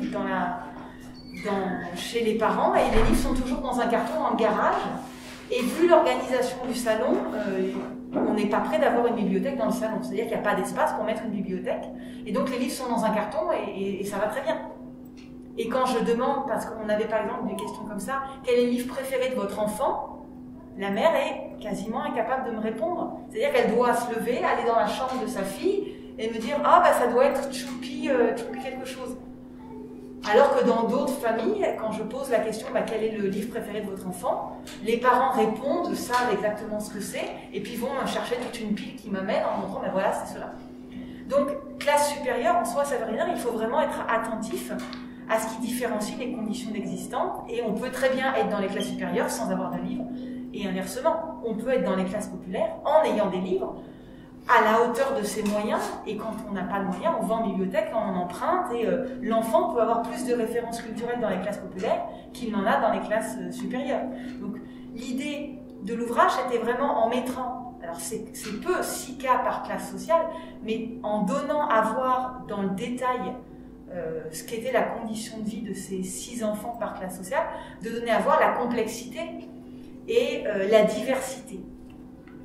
chez les parents, et les livres sont toujours dans un carton dans le garage. Et vu l'organisation du salon, on n'est pas prêt d'avoir une bibliothèque dans le salon. C'est-à-dire qu'il n'y a pas d'espace pour mettre une bibliothèque. Et donc les livres sont dans un carton et ça va très bien. Et quand je demande, parce qu'on avait par exemple des questions comme ça, quel est le livre préféré de votre enfant? La mère est quasiment incapable de me répondre. C'est-à-dire qu'elle doit se lever, aller dans la chambre de sa fille et me dire « Ah, ça doit être Choupi quelque chose ». Alors que dans d'autres familles, quand je pose la question quel est le livre préféré de votre enfant, les parents répondent, savent exactement ce que c'est, et puis vont chercher toute une pile qui m'amène en montrant voilà, c'est cela. Donc, classe supérieure, en soi, ça veut rien dire, il faut vraiment être attentif à ce qui différencie les conditions d'existence, et on peut très bien être dans les classes supérieures sans avoir de livres, et inversement, on peut être dans les classes populaires en ayant des livres, à la hauteur de ses moyens, et quand on n'a pas de moyens, on va en bibliothèque, on en emprunte, et l'enfant peut avoir plus de références culturelles dans les classes populaires qu'il n'en a dans les classes supérieures. Donc l'idée de l'ouvrage, c'était vraiment en mettant, alors c'est peu 6 cas par classe sociale, mais en donnant à voir dans le détail ce qu'était la condition de vie de ces 6 enfants par classe sociale, de donner à voir la complexité et la diversité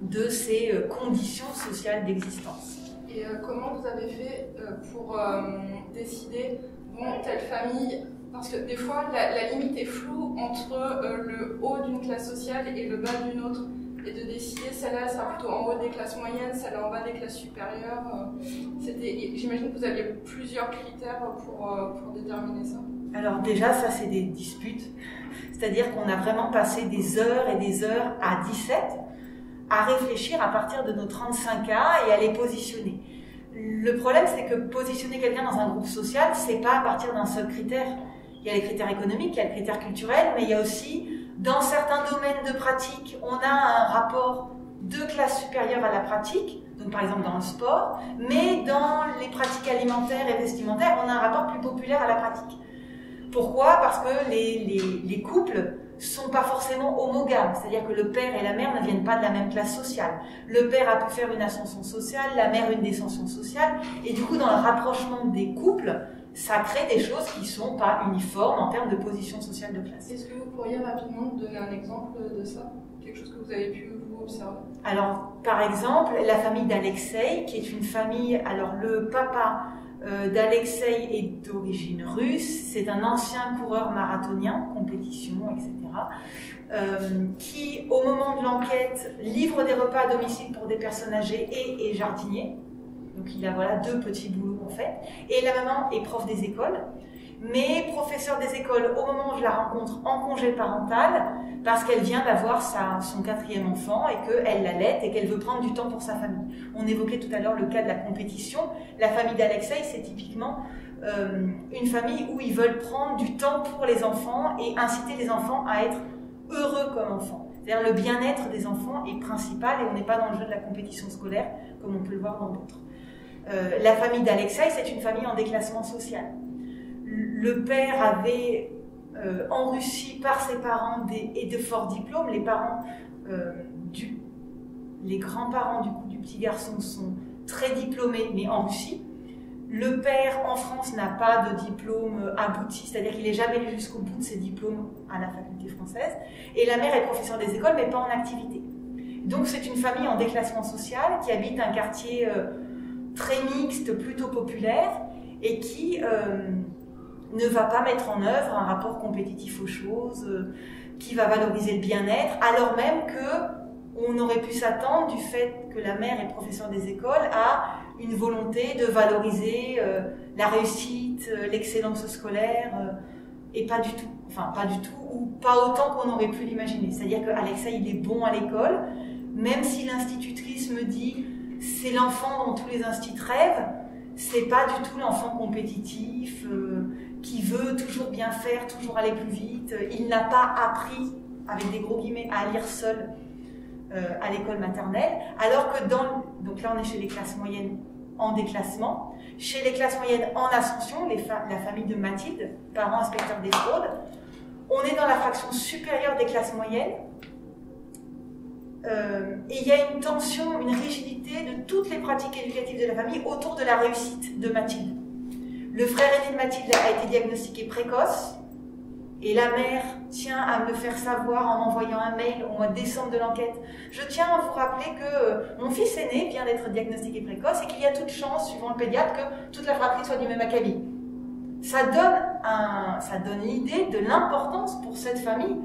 de ces conditions sociales d'existence. Et comment vous avez fait pour décider, telle famille, parce que des fois la limite est floue entre le haut d'une classe sociale et le bas d'une autre. et de décider celle-là sera plutôt en haut des classes moyennes, celle-là en bas des classes supérieures. J'imagine que vous aviez plusieurs critères pour déterminer ça. Alors déjà, ça c'est des disputes, c'est-à-dire qu'on a vraiment passé des heures et des heures à 17 à réfléchir à partir de nos 35 cas et à les positionner. Le problème, c'est que positionner quelqu'un dans un groupe social, c'est pas à partir d'un seul critère. Il y a les critères économiques, il y a les critères culturels, mais il y a aussi, dans certains domaines de pratique, on a un rapport de classe supérieure à la pratique, donc par exemple dans le sport, mais dans les pratiques alimentaires et vestimentaires, on a un rapport plus populaire à la pratique. Pourquoi? Parce que les couples sont pas forcément homogames, c'est-à-dire que le père et la mère ne viennent pas de la même classe sociale. Le père a pu faire une ascension sociale, la mère une descension sociale, et du coup dans le rapprochement des couples, ça crée des choses qui sont pas uniformes en termes de position sociale de classe. Est-ce que vous pourriez rapidement donner un exemple de ça? Quelque chose que vous avez pu vous observer? Alors, par exemple, la famille d'Alexei, qui est une famille, alors le papa d'Alexei est d'origine russe, c'est un ancien coureur marathonien, compétition, etc., qui, au moment de l'enquête, livre des repas à domicile pour des personnes âgées et est jardinier. Donc il a voilà 2 petits boulots en fait. Et la maman est prof des écoles, mais professeur des écoles au moment où je la rencontre en congé parental, parce qu'elle vient d'avoir son 4e enfant et qu'elle l'allaite et qu'elle veut prendre du temps pour sa famille. On évoquait tout à l'heure le cas de la compétition. La famille d'Alexei, c'est typiquement une famille où ils veulent prendre du temps pour les enfants et inciter les enfants à être heureux comme enfants. C'est-à-dire le bien-être des enfants est principal et on n'est pas dans le jeu de la compétition scolaire comme on peut le voir dans d'autres. La famille d'Alexei, c'est une famille en déclassement social. Le père avait en Russie par ses parents et de forts diplômes. Les parents, les grands-parents du petit garçon sont très diplômés, mais en Russie. Le père en France n'a pas de diplôme abouti, c'est-à-dire qu'il n'est jamais allé jusqu'au bout de ses diplômes à la faculté française. Et la mère est professeure des écoles, mais pas en activité. Donc c'est une famille en déclassement social qui habite un quartier très mixte, plutôt populaire, et qui ne va pas mettre en œuvre un rapport compétitif aux choses, qui va valoriser le bien-être, alors même qu'on aurait pu s'attendre du fait que la mère est professeure des écoles à une volonté de valoriser la réussite, l'excellence scolaire, et pas du tout. Enfin, pas du tout, ou pas autant qu'on aurait pu l'imaginer. C'est-à-dire qu'Alexei, il est bon à l'école, même si l'institutrice me dit c'est l'enfant dont tous les instituts rêvent, c'est pas du tout l'enfant compétitif, qui veut toujours bien faire, toujours aller plus vite. Il n'a pas appris, avec des gros guillemets, à lire seul à l'école maternelle, alors que donc là on est chez les classes moyennes en déclassement, chez les classes moyennes en ascension, la famille de Mathilde, parents inspecteurs des fraudes, on est dans la fraction supérieure des classes moyennes, et il y a une tension, une rigidité de toutes les pratiques éducatives de la famille autour de la réussite de Mathilde. Le frère aîné de Mathilde a été diagnostiqué précoce, et la mère tient à me le faire savoir en m'envoyant un mail au mois de décembre de l'enquête. Je tiens à vous rappeler que mon fils aîné vient d'être diagnostiqué précoce et qu'il y a toute chance, suivant le pédiatre, que toute la fratrie soit du même acabit. Ça donne l'idée de l'importance pour cette famille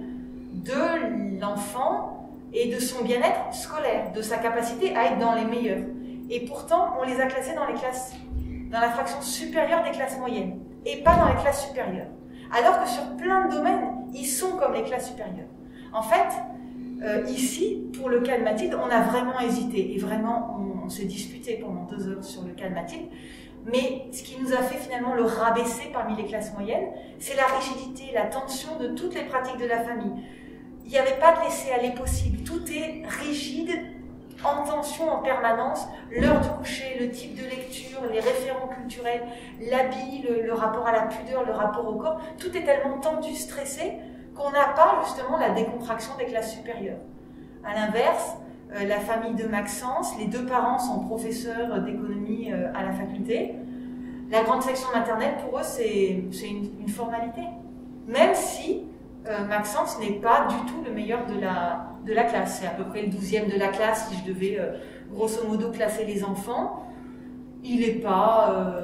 de l'enfant et de son bien-être scolaire, de sa capacité à être dans les meilleurs. Et pourtant, on les a classés dans la fraction supérieure des classes moyennes et pas dans les classes supérieures. Alors que sur plein de domaines, ils sont comme les classes supérieures. En fait, ici, pour le cas de Mathilde, on a vraiment hésité et vraiment, on s'est disputé pendant 2 heures sur le cas de Mathilde. Mais ce qui nous a fait finalement le rabaisser parmi les classes moyennes, c'est la rigidité, la tension de toutes les pratiques de la famille. Il n'y avait pas de laisser-aller possible. Tout est rigide, en tension en permanence, l'heure du coucher, le type de lecture, les référents culturels, l'habit, le rapport à la pudeur, le rapport au corps, tout est tellement tendu, stressé, qu'on n'a pas justement la décontraction des classes supérieures. À l'inverse, la famille de Maxence, les 2 parents sont professeurs d'économie à la faculté. La grande section maternelle, pour eux, c'est une formalité. Même si Maxence n'est pas du tout le meilleur de la classe. C'est à peu près le 12e de la classe si je devais grosso modo classer les enfants. il n'est pas,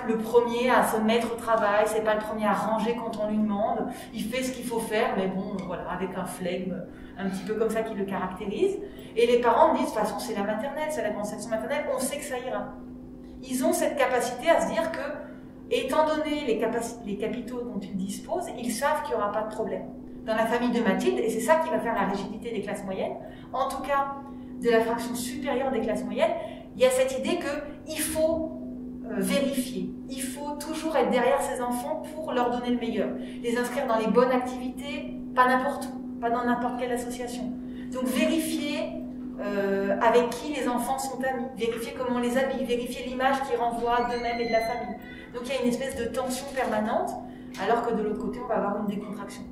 le premier à se mettre au travail, c'est pas le premier à ranger quand on lui demande. Il fait ce qu'il faut faire, mais bon, voilà, avec un flegme un petit peu comme ça qui le caractérise. Et les parents me disent, de toute façon, c'est la maternelle, c'est la grande section maternelle, on sait que ça ira. Ils ont cette capacité à se dire que, étant donné les capitaux dont ils disposent, ils savent qu'il n'y aura pas de problème. Dans la famille de Mathilde, et c'est ça qui va faire la rigidité des classes moyennes, en tout cas de la fraction supérieure des classes moyennes, il y a cette idée qu'il faut vérifier, il faut toujours être derrière ses enfants pour leur donner le meilleur, les inscrire dans les bonnes activités, pas n'importe où, pas dans n'importe quelle association. Donc vérifier avec qui les enfants sont amis, vérifier comment on les habille, vérifier l'image qu'ils renvoient d'eux-mêmes et de la famille. Donc il y a une espèce de tension permanente, alors que de l'autre côté, on va avoir une décontraction.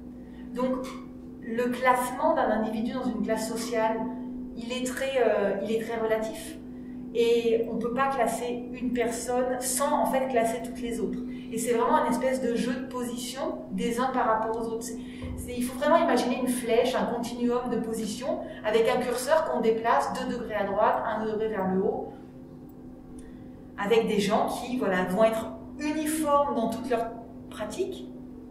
Donc le classement d'un individu dans une classe sociale, il est très relatif. Et on ne peut pas classer une personne sans en fait classer toutes les autres. Et c'est vraiment un espèce de jeu de position des uns par rapport aux autres. Il faut vraiment imaginer une flèche, un continuum de position avec un curseur qu'on déplace 2 degrés à droite, 1 degré vers le haut, avec des gens qui vont être uniformes dans toutes leurs pratiques,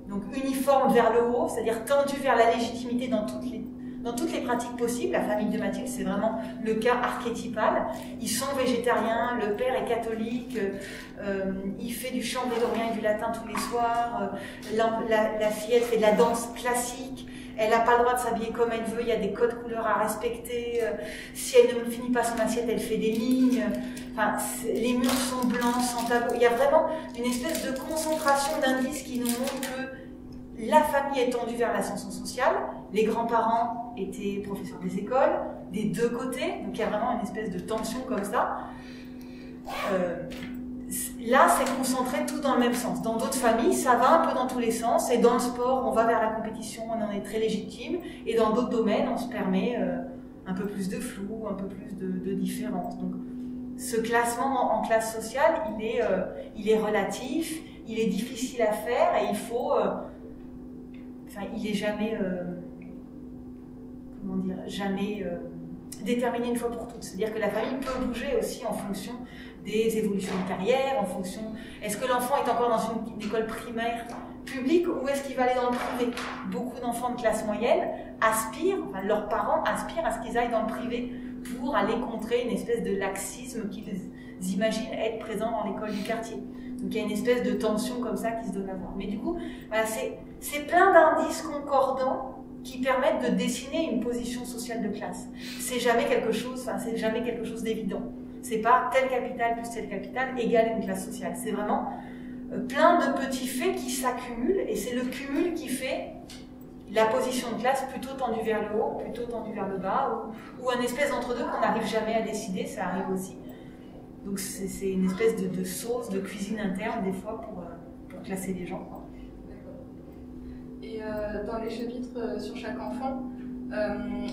donc uniformes vers le haut, c'est-à-dire tendus vers la légitimité dans toutes les pratiques possibles. La famille de Mathilde, c'est vraiment le cas archétypal. Ils sont végétariens, le père est catholique, il fait du chant grégorien et du latin tous les soirs, la fillette fait de la danse classique, elle n'a pas le droit de s'habiller comme elle veut, il y a des codes couleurs à respecter, si elle ne finit pas son assiette, elle fait des lignes, enfin, les murs sont blancs, sans tableau. Il y a vraiment une espèce de concentration d'indices qui nous montrent que la famille est tendue vers l'ascension sociale, les grands-parents étaient professeurs des écoles, des deux côtés, donc il y a vraiment une espèce de tension comme ça. Là, c'est concentré tout dans le même sens. Dans d'autres familles, ça va un peu dans tous les sens, et dans le sport, on va vers la compétition, on en est très légitime, et dans d'autres domaines, on se permet un peu plus de flou, un peu plus de différence. Donc, ce classement en classe sociale, il est relatif, il est difficile à faire, et il faut... il est jamais, jamais déterminé une fois pour toutes. C'est-à-dire que la famille peut bouger aussi en fonction des évolutions de carrière, en fonction... Est-ce que l'enfant est encore dans une école primaire publique ou est-ce qu'il va aller dans le privé? Beaucoup d'enfants de classe moyenne leurs parents aspirent à ce qu'ils aillent dans le privé pour aller contrer une espèce de laxisme qu'ils imaginent être présent dans l'école du quartier. Donc il y a une espèce de tension comme ça qui se donne à voir. Mais du coup, voilà, c'est plein d'indices concordants qui permettent de dessiner une position sociale de classe. C'est jamais quelque chose d'évident. C'est pas tel capital plus tel capital égale une classe sociale. C'est vraiment plein de petits faits qui s'accumulent et c'est le cumul qui fait la position de classe plutôt tendue vers le haut, plutôt tendue vers le bas, ou un espèce d'entre-deux qu'on n'arrive jamais à décider, ça arrive aussi. Donc c'est une espèce de sauce, de cuisine interne des fois pour classer les gens. D'accord. Et dans les chapitres sur chaque enfant,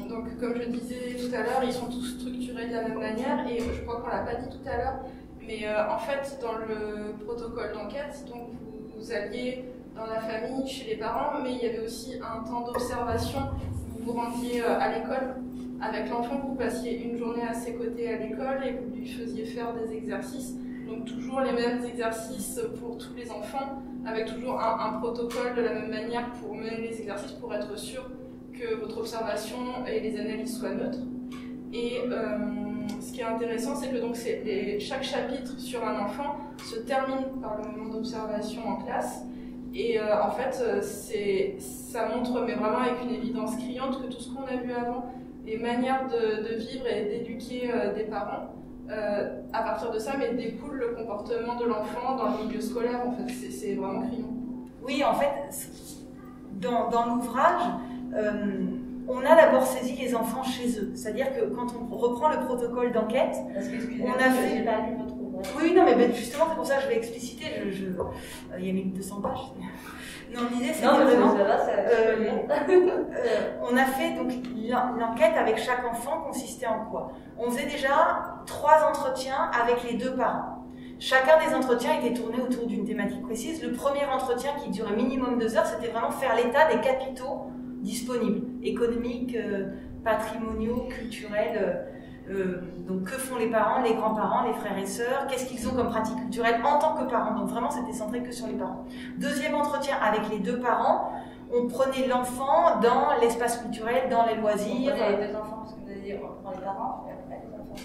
donc comme je disais tout à l'heure, ils sont tous structurés de la même manière et je crois qu'on l'a pas dit tout à l'heure, mais en fait dans le protocole d'enquête, donc vous alliez dans la famille, chez les parents, mais il y avait aussi un temps d'observation. Vous vous rendiez à l'école avec l'enfant, vous passiez une journée à ses côtés à l'école et vous lui faisiez faire des exercices. Donc toujours les mêmes exercices pour tous les enfants, avec toujours un protocole de la même manière pour mener les exercices, pour être sûr que votre observation et les analyses soient neutres. Et ce qui est intéressant, c'est que donc chaque chapitre sur un enfant se termine par le moment d'observation en classe. Et en fait, ça montre, mais vraiment avec une évidence criante, que tout ce qu'on a vu avant, les manières de vivre et d'éduquer des parents, à partir de ça, mais découle le comportement de l'enfant dans le milieu scolaire. En fait, c'est vraiment criant. Oui, en fait, dans l'ouvrage, on a d'abord saisi les enfants chez eux. C'est-à-dire que quand on reprend le protocole d'enquête, on a fait... Oui, non, mais justement, c'est pour ça que je vais expliciter. Il y a 1200 pages. Non, l'idée, c'est vraiment... on a fait donc l'enquête avec chaque enfant consistait en quoi? On faisait déjà 3 entretiens avec les 2 parents. Chacun des entretiens était tourné autour d'une thématique précise. Le premier entretien, qui durait minimum 2 heures, c'était vraiment faire l'état des capitaux disponibles, économiques, patrimoniaux, culturels, Donc que font les parents, les grands-parents, les frères et sœurs, qu'est-ce qu'ils ont comme pratique culturelle en tant que parents. Donc vraiment c'était centré que sur les parents. Deuxième entretien avec les deux parents, on prenait l'enfant dans l'espace culturel, dans les loisirs. On prenait les deux enfants, parce que vous avez dit on prend les parents et après les enfants.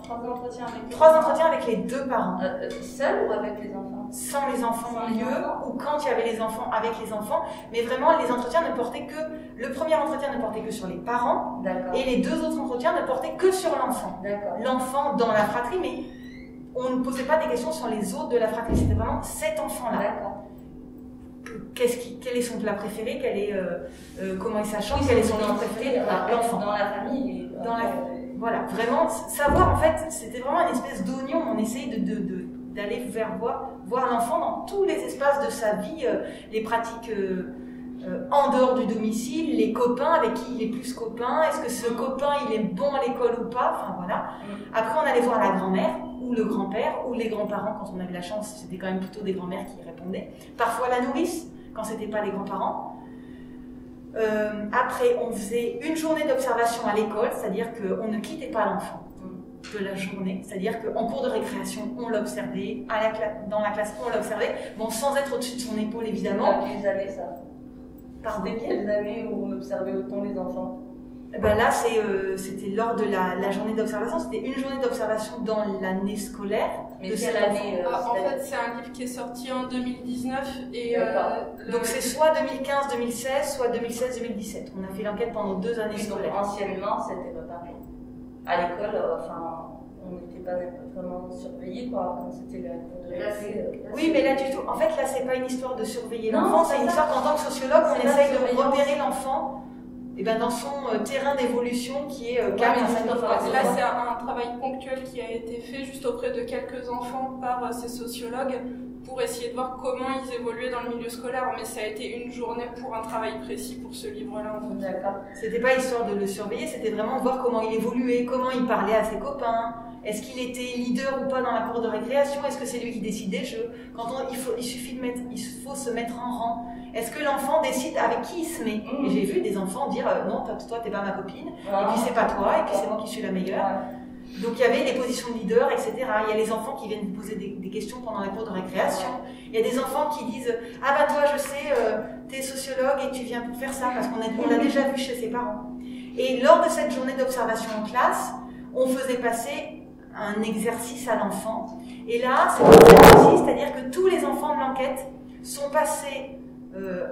Trois entretiens avec les Trois entretiens avec les deux parents. Seuls ou avec les enfants? Sans les enfants au milieu, ou quand il y avait les enfants avec les enfants, mais vraiment les entretiens ne portaient que, le premier entretien ne portait que sur les parents, et les deux autres entretiens ne portaient que sur l'enfant. L'enfant dans la fratrie, mais on ne posait pas des questions sur les autres de la fratrie, c'était vraiment cet enfant-là. Quel est son plat préféré, comment il s'achante, quel est son livre préféré, l'enfant. Dans la famille. Voilà, vraiment, savoir en fait, c'était vraiment une espèce d'oignon, on essayait d'aller voir l'enfant dans tous les espaces de sa vie, les pratiques en dehors du domicile, les copains, avec qui il est plus copain, est-ce que ce copain il est bon à l'école ou pas, enfin voilà. Après on allait voir la grand-mère, ou le grand-père, ou les grands-parents, quand on avait la chance, c'était quand même plutôt des grand-mères qui répondaient. Parfois la nourrice, quand c'était pas les grands-parents. Après on faisait une journée d'observation à l'école, c'est-à-dire qu'on ne quittait pas l'enfant de la journée, c'est-à-dire qu'en cours de récréation, on l'observait, dans la classe, on l'observait, bon, sans être au-dessus de son épaule, évidemment. Quelles années, ça? C'était quelles années où on observait autant les enfants? Ben là, c'était lors de la journée d'observation, c'était une journée d'observation dans l'année scolaire. Mais quelle année En fait, c'est un livre qui est sorti en 2019. Et, donc c'est soit 2015-2016, soit 2016-2017. On a fait l'enquête pendant 2 années scolaires. Donc, anciennement, c'était pas pareil. À l'école, on n'était pas vraiment surveillés, quoi, quand c'était la cour de récré. Oui, mais là du tout. En fait, là, c'est pas une histoire de surveiller l'enfant, c'est une histoire qu'en tant que sociologue, on essaye de repérer l'enfant dans son terrain d'évolution qui est calme. Là, c'est un travail ponctuel qui a été fait juste auprès de quelques enfants par ces sociologues pour essayer de voir comment ils évoluaient dans le milieu scolaire, mais ça a été une journée pour un travail précis pour ce livre-là. D'accord. C'était pas histoire de le surveiller, c'était vraiment voir comment il évoluait, comment il parlait à ses copains, est-ce qu'il était leader ou pas dans la cour de récréation, est-ce que c'est lui qui décide des jeux, il faut se mettre en rang, est-ce que l'enfant décide avec qui il se met. Et j'ai vu des enfants dire non, toi t'es pas ma copine, et puis c'est pas toi, et puis c'est moi qui suis la meilleure. Donc il y avait des positions de leader, etc. Il y a les enfants qui viennent vous poser des questions pendant la cour de récréation. Il y a des enfants qui disent « Ah bah toi je sais, t'es sociologue et tu viens pour faire ça » parce qu'on l'a déjà vu chez ses parents. Et lors de cette journée d'observation en classe, on faisait passer un exercice à l'enfant. Et là, c'est un exercice, c'est-à-dire que tous les enfants de l'enquête sont passés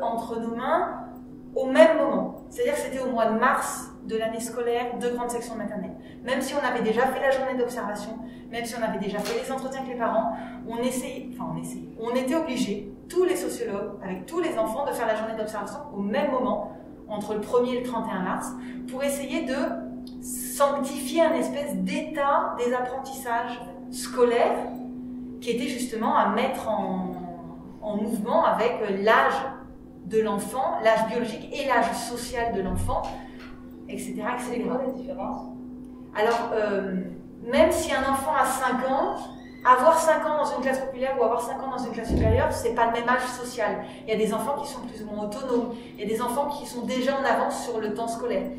entre nos mains au même moment. C'est-à-dire que c'était au mois de mars de l'année scolaire de grande section maternelle. Même si on avait déjà fait la journée d'observation, même si on avait déjà fait les entretiens avec les parents, on était obligés, tous les sociologues, avec tous les enfants, de faire la journée d'observation au même moment, entre le 1er et le 31 mars, pour essayer de sanctifier un espèce d'état des apprentissages scolaires qui était justement à mettre en mouvement avec l'âge de l'enfant, l'âge biologique et l'âge social de l'enfant, etc. C'est quoi la différence? Alors, même si un enfant a 5 ans, avoir 5 ans dans une classe populaire ou avoir 5 ans dans une classe supérieure, c'est pas le même âge social. Il y a des enfants qui sont plus ou moins autonomes, il y a des enfants qui sont déjà en avance sur le temps scolaire.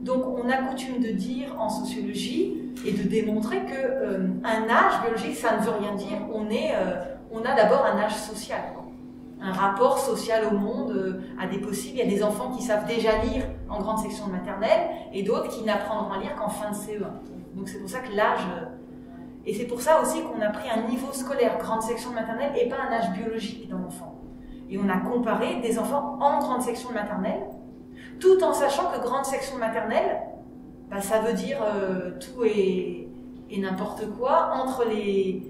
Donc, on a coutume de dire en sociologie et de démontrer que un âge biologique, ça ne veut rien dire. On a d'abord un âge social, un rapport social au monde, à des possibles. Il y a des enfants qui savent déjà lire en grande section de maternelle et d'autres qui n'apprendront à lire qu'en fin de CE1. Donc c'est pour ça que l'âge... Et c'est pour ça aussi qu'on a pris un niveau scolaire grande section de maternelle et pas un âge biologique dans l'enfant. Et on a comparé des enfants en grande section de maternelle, tout en sachant que grande section de maternelle, bah, ça veut dire tout et n'importe quoi entre les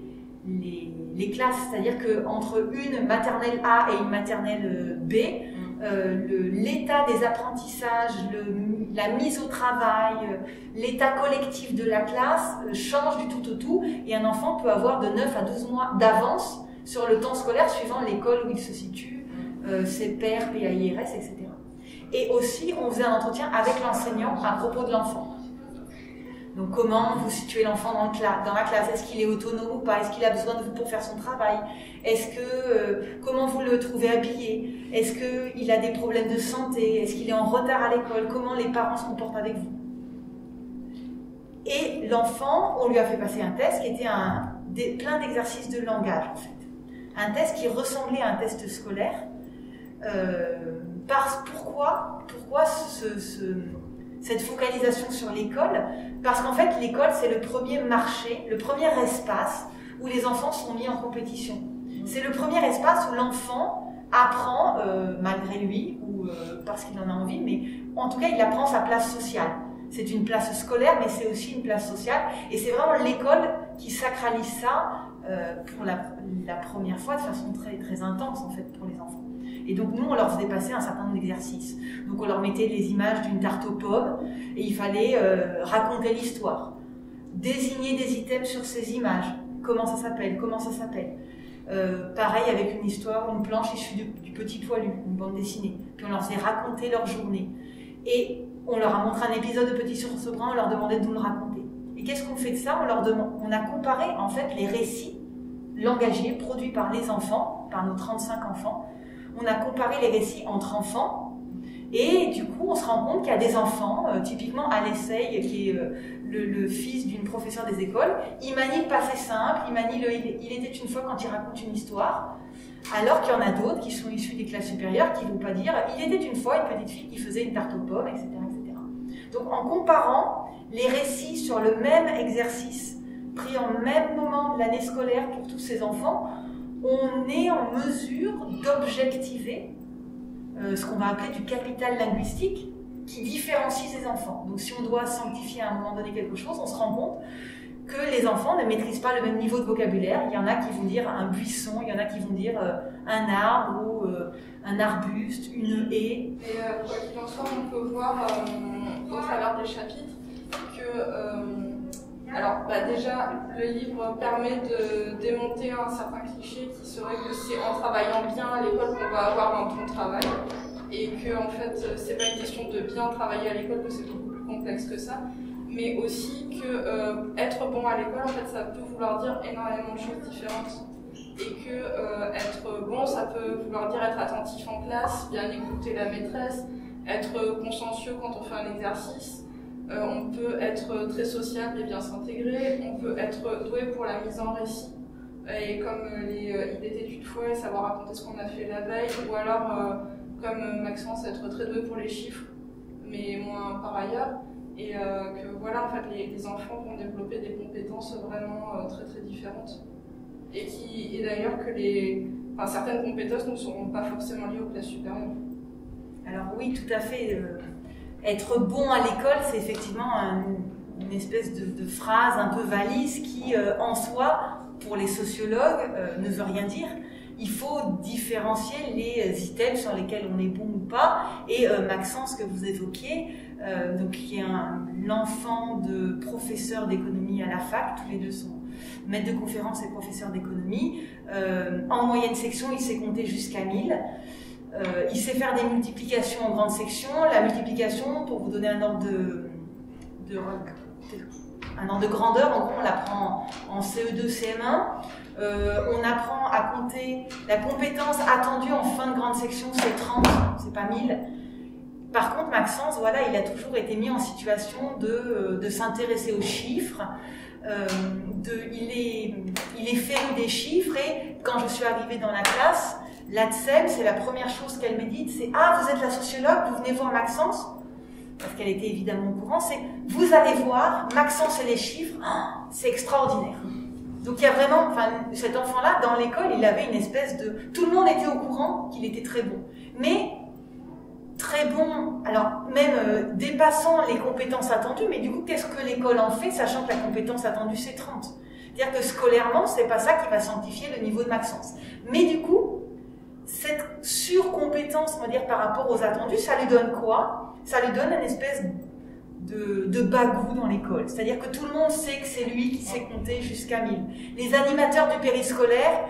classes, c'est-à-dire qu'entre une maternelle A et une maternelle B, l'état des apprentissages, la mise au travail, l'état collectif de la classe change du tout au tout, et un enfant peut avoir de 9 à 12 mois d'avance sur le temps scolaire suivant l'école où il se situe, ses pairs, PAIRS, etc. Et aussi, on faisait un entretien avec l'enseignant à propos de l'enfant. Donc comment vous situez l'enfant dans la classe? Est-ce qu'il est autonome ou pas? Est-ce qu'il a besoin de vous pour faire son travail? Comment vous le trouvez habillé? Est-ce qu'il a des problèmes de santé? Est-ce qu'il est en retard à l'école? Comment les parents se comportent avec vous? Et l'enfant, on lui a fait passer un test qui était plein d'exercices de langage, en fait. Un test qui ressemblait à un test scolaire. Pourquoi cette focalisation sur l'école? Parce qu'en fait, l'école, c'est le premier marché, le premier espace où les enfants sont mis en compétition. C'est le premier espace où l'enfant apprend, malgré lui, ou parce qu'il en a envie, mais en tout cas, il apprend sa place sociale. C'est une place scolaire, mais c'est aussi une place sociale. Et c'est vraiment l'école qui sacralise ça pour la première fois de façon très, très intense, en fait, pour les enfants. Et donc, nous, on leur faisait passer un certain nombre d'exercices. Donc, on leur mettait les images d'une tarte aux pommes et il fallait raconter l'histoire. Désigner des items sur ces images. Comment ça s'appelle? Comment ça s'appelle? Pareil avec une histoire, une planche issue du Petit Poilu, une bande dessinée. Puis on leur faisait raconter leur journée. Et on leur a montré un épisode de Petit Source-Brun, on leur demandait de nous le raconter. Et qu'est-ce qu'on fait de ça? On a comparé en fait les récits langagiers produits par les enfants, par nos 35 enfants. On a comparé les récits entre enfants. Et du coup, on se rend compte qu'il y a des enfants, typiquement Alessei, qui est le fils d'une professeure des écoles, il manie le passé simple, il manie il était une fois quand il raconte une histoire, alors qu'il y en a d'autres qui sont issus des classes supérieures qui ne vont pas dire il était une fois une petite fille qui faisait une tarte aux pommes, etc., etc. Donc en comparant les récits sur le même exercice, pris en même moment de l'année scolaire pour tous ces enfants, on est en mesure d'objectiver ce qu'on va appeler du capital linguistique qui différencie ces enfants. Donc si on doit sanctifier à un moment donné quelque chose, on se rend compte que les enfants ne maîtrisent pas le même niveau de vocabulaire. Il y en a qui vont dire un buisson, il y en a qui vont dire un arbre ou un arbuste, une haie. Et quoi qu'il en soit, on peut voir au travers des chapitres que déjà, le livre permet de démonter un certain cliché qui serait que c'est en travaillant bien à l'école qu'on va avoir un bon travail et que en fait, c'est pas une question de bien travailler à l'école, que c'est beaucoup plus complexe que ça, mais aussi que être bon à l'école, en fait, ça peut vouloir dire énormément de choses différentes et que être bon, ça peut vouloir dire être attentif en classe, bien écouter la maîtresse, être consciencieux quand on fait un exercice. On peut être très sociable et bien s'intégrer, on peut être doué pour la mise en récit, et comme il était une fois, savoir raconter ce qu'on a fait la veille, ou alors, comme Maxence, être très doué pour les chiffres, mais moins par ailleurs, et que voilà, en fait, les enfants vont développer des compétences vraiment très très différentes, et d'ailleurs que certaines compétences ne seront pas forcément liées aux classes supérieures. Alors oui, tout à fait. Être bon à l'école, c'est effectivement une espèce de phrase un peu valise qui, en soi, pour les sociologues, ne veut rien dire. Il faut différencier les items sur lesquels on est bon ou pas. Et Maxence, que vous évoquiez, donc, qui est l'enfant de professeur d'économie à la fac, tous les deux sont maîtres de conférences et professeurs d'économie. En moyenne section, il sait compter jusqu'à 1000. Il sait faire des multiplications en grande section. La multiplication, pour vous donner un ordre de grandeur, en gros, on l'apprend en CE2, CM1. On apprend à compter. La compétence attendue en fin de grande section, c'est 30, c'est pas 1000. Par contre, Maxence, voilà, il a toujours été mis en situation de s'intéresser aux chiffres. Il est féru des chiffres, et quand je suis arrivée dans la classe, l'ADSEM, c'est la première chose qu'elle me dit, c'est « Ah, vous êtes la sociologue, vous venez voir Maxence ?» Parce qu'elle était évidemment au courant, c'est « Vous allez voir, Maxence et les chiffres, oh, c'est extraordinaire !» Donc il y a vraiment, cet enfant-là, dans l'école, il avait une espèce de... Tout le monde était au courant qu'il était très bon. Mais, très bon, alors même dépassant les compétences attendues, mais du coup, qu'est-ce que l'école en fait, sachant que la compétence attendue, c'est 30 ? C'est-à-dire que scolairement, c'est pas ça qui va sanctifier le niveau de Maxence. Mais du coup, cette surcompétence, on va dire, par rapport aux attendus, ça lui donne quoi? Ça lui donne une espèce de bagout dans l'école. C'est-à-dire que tout le monde sait que c'est lui qui sait compter jusqu'à 1000. Les animateurs du périscolaire,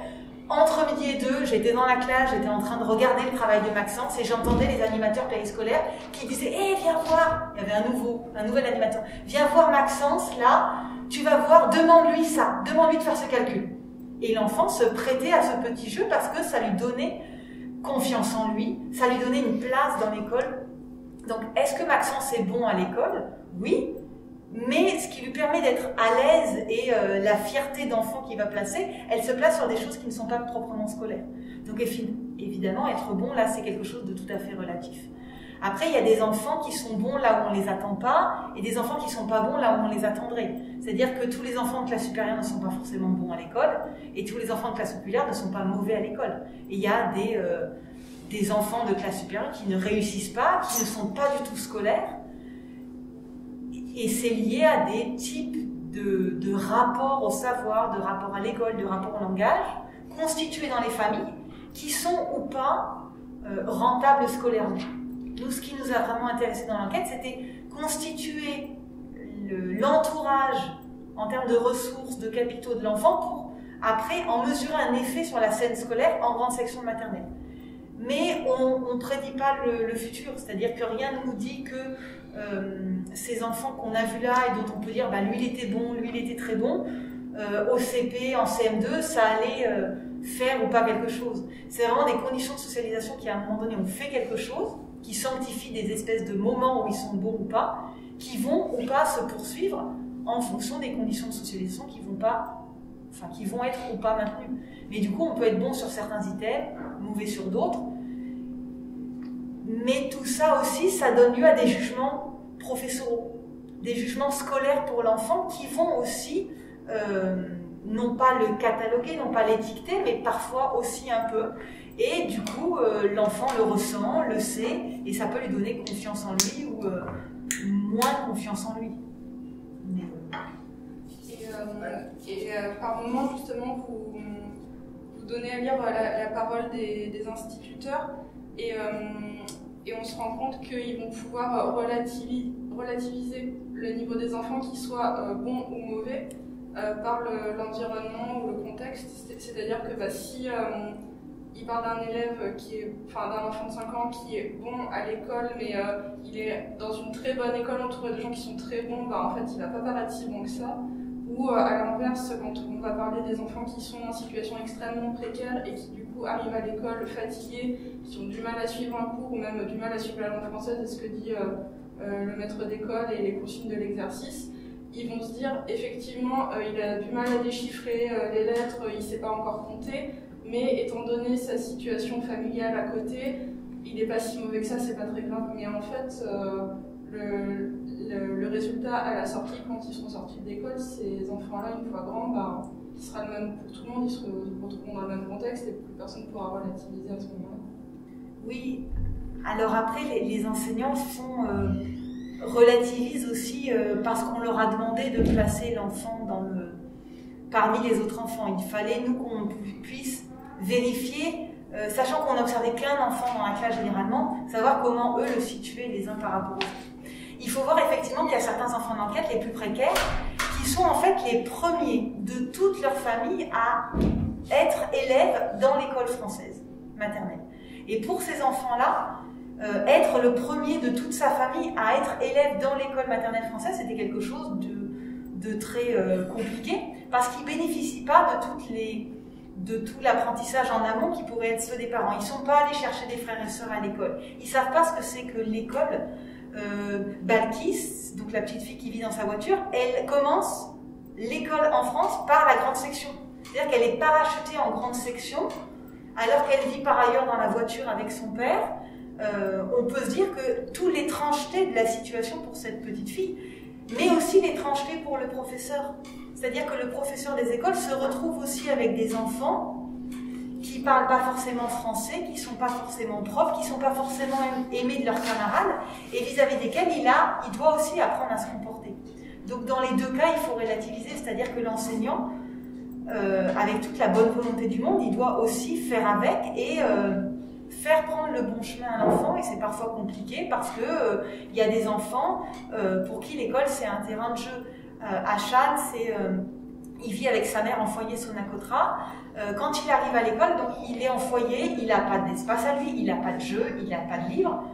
entre midi et 2, j'étais dans la classe, j'étais en train de regarder le travail de Maxence et j'entendais les animateurs périscolaires qui disaient « Hé, viens voir !» Il y avait un nouvel animateur. « Viens voir Maxence, là, tu vas voir, demande-lui ça, demande-lui de faire ce calcul. » Et l'enfant se prêtait à ce petit jeu parce que ça lui donnait confiance en lui, ça lui donnait une place dans l'école. Donc, est-ce que Maxence est bon à l'école? Oui, mais ce qui lui permet d'être à l'aise et la fierté d'enfant qu'il va placer, elle se place sur des choses qui ne sont pas proprement scolaires. Donc évidemment, être bon, là, c'est quelque chose de tout à fait relatif. Après, il y a des enfants qui sont bons là où on les attend pas, et des enfants qui sont pas bons là où on les attendrait. C'est-à-dire que tous les enfants de classe supérieure ne sont pas forcément bons à l'école, et tous les enfants de classe populaire ne sont pas mauvais à l'école. Et il y a des enfants de classe supérieure qui ne réussissent pas, qui ne sont pas du tout scolaires, et c'est lié à des types de rapports au savoir, de rapports à l'école, de rapports au langage, constitués dans les familles, qui sont ou pas rentables scolairement. Nous, ce qui nous a vraiment intéressé dans l'enquête, c'était constituer l'entourage en termes de ressources, de capitaux de l'enfant pour, après, en mesurer un effet sur la scène scolaire en grande section maternelle. Mais on ne prédit pas le futur, c'est-à-dire que rien ne nous dit que ces enfants qu'on a vus là et dont on peut dire bah, lui il était bon, lui il était très bon, au CP, en CM2, ça allait faire ou pas quelque chose. C'est vraiment des conditions de socialisation qui à un moment donné ont fait quelque chose, qui sanctifient des espèces de moments où ils sont bons ou pas, qui vont ou pas se poursuivre en fonction des conditions de socialisation qui vont être ou pas maintenues. Mais du coup, on peut être bon sur certains items, mauvais sur d'autres. Mais tout ça aussi, ça donne lieu à des jugements professoraux, des jugements scolaires pour l'enfant qui vont aussi, non pas le cataloguer, non pas l'étiqueter, mais parfois aussi un peu. Et du coup, l'enfant le ressent, le sait, et ça peut lui donner confiance en lui ou moins confiance en lui. Mais, par moment, justement, vous donnez à lire la parole des instituteurs, et on se rend compte qu'ils vont pouvoir relativiser le niveau des enfants, qu'ils soient bons ou mauvais, par l'environnement ou le contexte. C'est-à-dire que si il parle d'un élève d'un enfant de 5 ans qui est bon à l'école, mais il est dans une très bonne école entouré de gens qui sont très bons, en fait il va pas paraître si bon que ça. Ou à l'inverse, quand on va parler des enfants qui sont en situation extrêmement précaire et qui du coup arrivent à l'école fatigués, qui ont du mal à suivre un cours ou même du mal à suivre la langue française et ce que dit le maître d'école et les consignes de l'exercice, ils vont se dire effectivement il a du mal à déchiffrer les lettres, il ne sait pas encore compter, mais étant donné sa situation familiale à côté, il n'est pas si mauvais que ça, c'est pas très grave. Mais en fait, le résultat à la sortie, quand ils seront sortis de l'école, ces enfants-là, une fois grands, il sera le même pour tout le monde, ils se retrouveront dans le même contexte et plus personne ne pourra relativiser à ce moment-là. Oui, alors après, les enseignants relativisent aussi parce qu'on leur a demandé de placer l'enfant parmi les autres enfants. Il fallait, nous, qu'on puisse vérifier, sachant qu'on observait plein d'enfants dans la classe généralement, savoir comment eux le situaient les uns par rapport aux autres. Il faut voir effectivement qu'il y a certains enfants d'enquête, les plus précaires, qui sont en fait les premiers de toute leur famille à être élèves dans l'école française maternelle. Et pour ces enfants-là, être le premier de toute sa famille à être élève dans l'école maternelle française, c'était quelque chose de très compliqué, parce qu'ils ne bénéficient pas de tout l'apprentissage en amont qui pourrait être ceux des parents. Ils ne sont pas allés chercher des frères et sœurs à l'école. Ils ne savent pas ce que c'est que l'école. Balkis, donc la petite fille qui vit dans sa voiture, elle commence l'école en France par la grande section. C'est-à-dire qu'elle est parachutée en grande section, alors qu'elle vit par ailleurs dans la voiture avec son père. On peut se dire que tous les tranchetés de la situation pour cette petite fille, mais aussi les tranchetés pour le professeur. C'est-à-dire que le professeur des écoles se retrouve aussi avec des enfants qui ne parlent pas forcément français, qui ne sont pas forcément profs, qui ne sont pas forcément aimés de leurs camarades, et vis-à-vis desquels il doit aussi apprendre à se comporter. Donc dans les deux cas, il faut relativiser, c'est-à-dire que l'enseignant, avec toute la bonne volonté du monde, il doit aussi faire avec et faire prendre le bon chemin à l'enfant, et c'est parfois compliqué parce que il y a des enfants pour qui l'école c'est un terrain de jeu. Achad, il vit avec sa mère en foyer Sonacotra. Quand il arrive à l'école, donc il est en foyer, il n'a pas d'espace à lui, il n'a pas de jeu, il n'a pas de livre.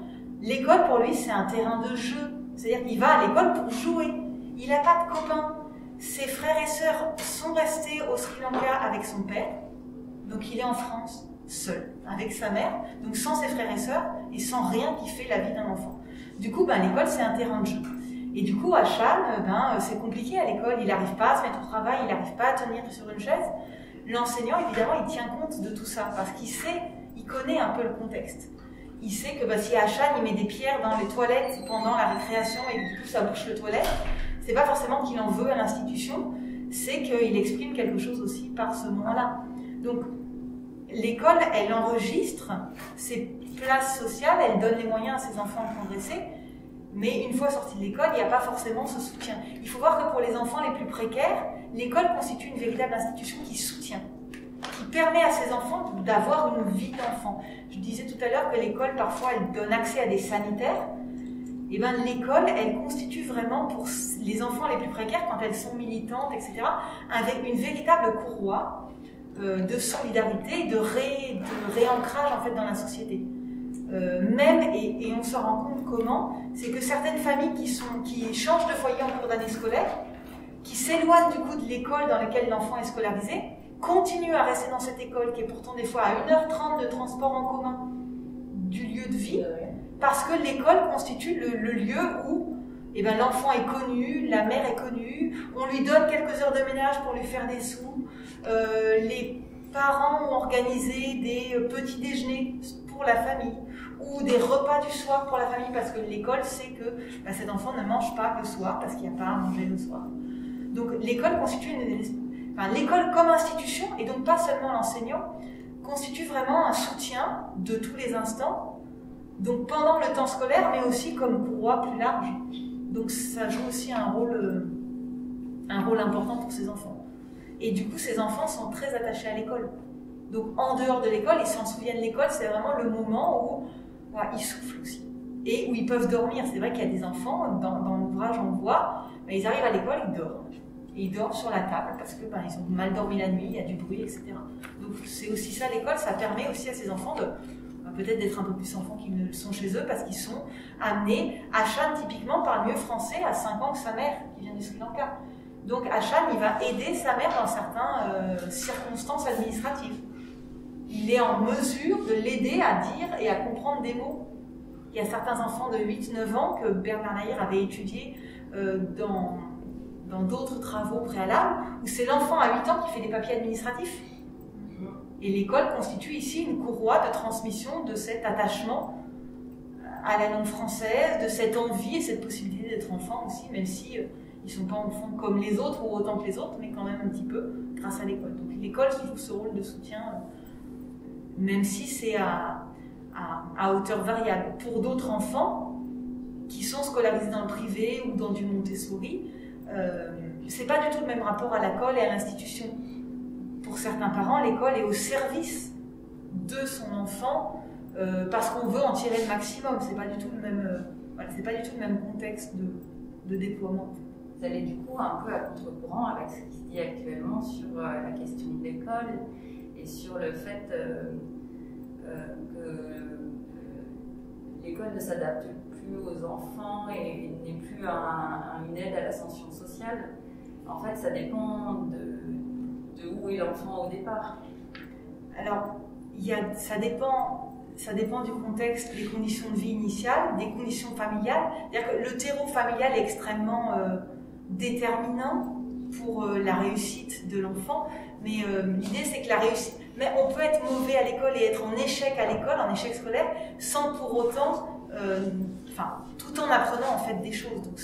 L'école pour lui c'est un terrain de jeu, c'est-à-dire qu'il va à l'école pour jouer. Il n'a pas de copains. Ses frères et sœurs sont restés au Sri Lanka avec son père, donc il est en France seul, avec sa mère, donc sans ses frères et sœurs et sans rien qui fait la vie d'un enfant. Du coup, l'école c'est un terrain de jeu. Et du coup, Achan, c'est compliqué à l'école, il n'arrive pas à se mettre au travail, il n'arrive pas à tenir sur une chaise. L'enseignant, évidemment, il tient compte de tout ça, parce qu'il sait, il connaît un peu le contexte. Il sait que si Achan, il met des pierres dans les toilettes pendant la récréation et que du coup ça bouche les toilettes, c'est pas forcément qu'il en veut à l'institution, c'est qu'il exprime quelque chose aussi par ce moment-là. Donc, l'école, elle enregistre ses places sociales, elle donne les moyens à ses enfants de progresser, mais une fois sortis de l'école, il n'y a pas forcément ce soutien. Il faut voir que pour les enfants les plus précaires, l'école constitue une véritable institution qui soutient, qui permet à ces enfants d'avoir une vie d'enfant. Je disais tout à l'heure que l'école, parfois, elle donne accès à des sanitaires. Et bien, l'école, elle constitue vraiment pour les enfants les plus précaires, quand elles sont militantes, etc., avec une véritable courroie de solidarité, de réancrage en fait dans la société. Et on s'en rend compte comment, c'est que certaines familles qui changent de foyer en cours d'année scolaire, qui s'éloignent du coup de l'école dans laquelle l'enfant est scolarisé, continuent à rester dans cette école qui est pourtant des fois à 1h30 de transport en commun du lieu de vie, parce que l'école constitue le lieu où l'enfant est connu, la mère est connue, on lui donne quelques heures de ménage pour lui faire des sous, les parents ont organisé des petits déjeuners pour la famille, ou des repas du soir pour la famille, parce que l'école sait que cet enfant ne mange pas le soir, parce qu'il n'y a pas à manger le soir. Donc l'école constitue l'école comme institution, et donc pas seulement l'enseignant, constitue vraiment un soutien de tous les instants, donc pendant le temps scolaire, mais aussi comme courroie plus large. Donc ça joue aussi un rôle important pour ces enfants. Et du coup, ces enfants sont très attachés à l'école. Donc en dehors de l'école, ils s'en souviennent, l'école, c'est vraiment le moment où ils soufflent aussi. Et où ils peuvent dormir. C'est vrai qu'il y a des enfants, dans l'ouvrage on voit, ils arrivent à l'école, ils dorment. Et ils dorment sur la table parce que ils ont mal dormi la nuit, il y a du bruit, etc. Donc c'est aussi ça l'école, ça permet aussi à ces enfants peut-être d'être un peu plus enfants qu'ils ne le sont chez eux, parce qu'ils sont amenés. Achan, typiquement, parle mieux français à 5 ans que sa mère, qui vient du Sri Lanka. Donc Achan, il va aider sa mère dans certaines circonstances administratives. Il est en mesure de l'aider à dire et à comprendre des mots. Il y a certains enfants de 8-9 ans que Bernard Naïr avait étudiés dans d'autres travaux préalables, où c'est l'enfant à 8 ans qui fait des papiers administratifs. Et l'école constitue ici une courroie de transmission de cet attachement à la langue française, de cette envie et cette possibilité d'être enfant aussi, même si ils ne sont pas enfants comme les autres ou autant que les autres, mais quand même un petit peu grâce à l'école. Donc l'école joue ce rôle de soutien, même si c'est à hauteur variable. Pour d'autres enfants qui sont scolarisés dans le privé ou dans du Montessori, c'est pas du tout le même rapport à l'école et à l'institution. Pour certains parents, l'école est au service de son enfant parce qu'on veut en tirer le maximum. C'est pas du tout le même contexte de déploiement. Vous allez du coup un peu à contre-courant avec ce qui se dit actuellement sur la question de l'école et sur le fait que l'école ne s'adapte plus aux enfants et n'est plus une aide à l'ascension sociale. En fait, ça dépend de où est l'enfant au départ. Alors, ça dépend du contexte, des conditions de vie initiales, des conditions familiales. C'est-à-dire que le terreau familial est extrêmement déterminant pour la réussite de l'enfant, mais l'idée c'est que la réussite... Mais on peut être mauvais à l'école et être en échec à l'école, en échec scolaire, sans pour autant... tout en apprenant en fait des choses. Donc,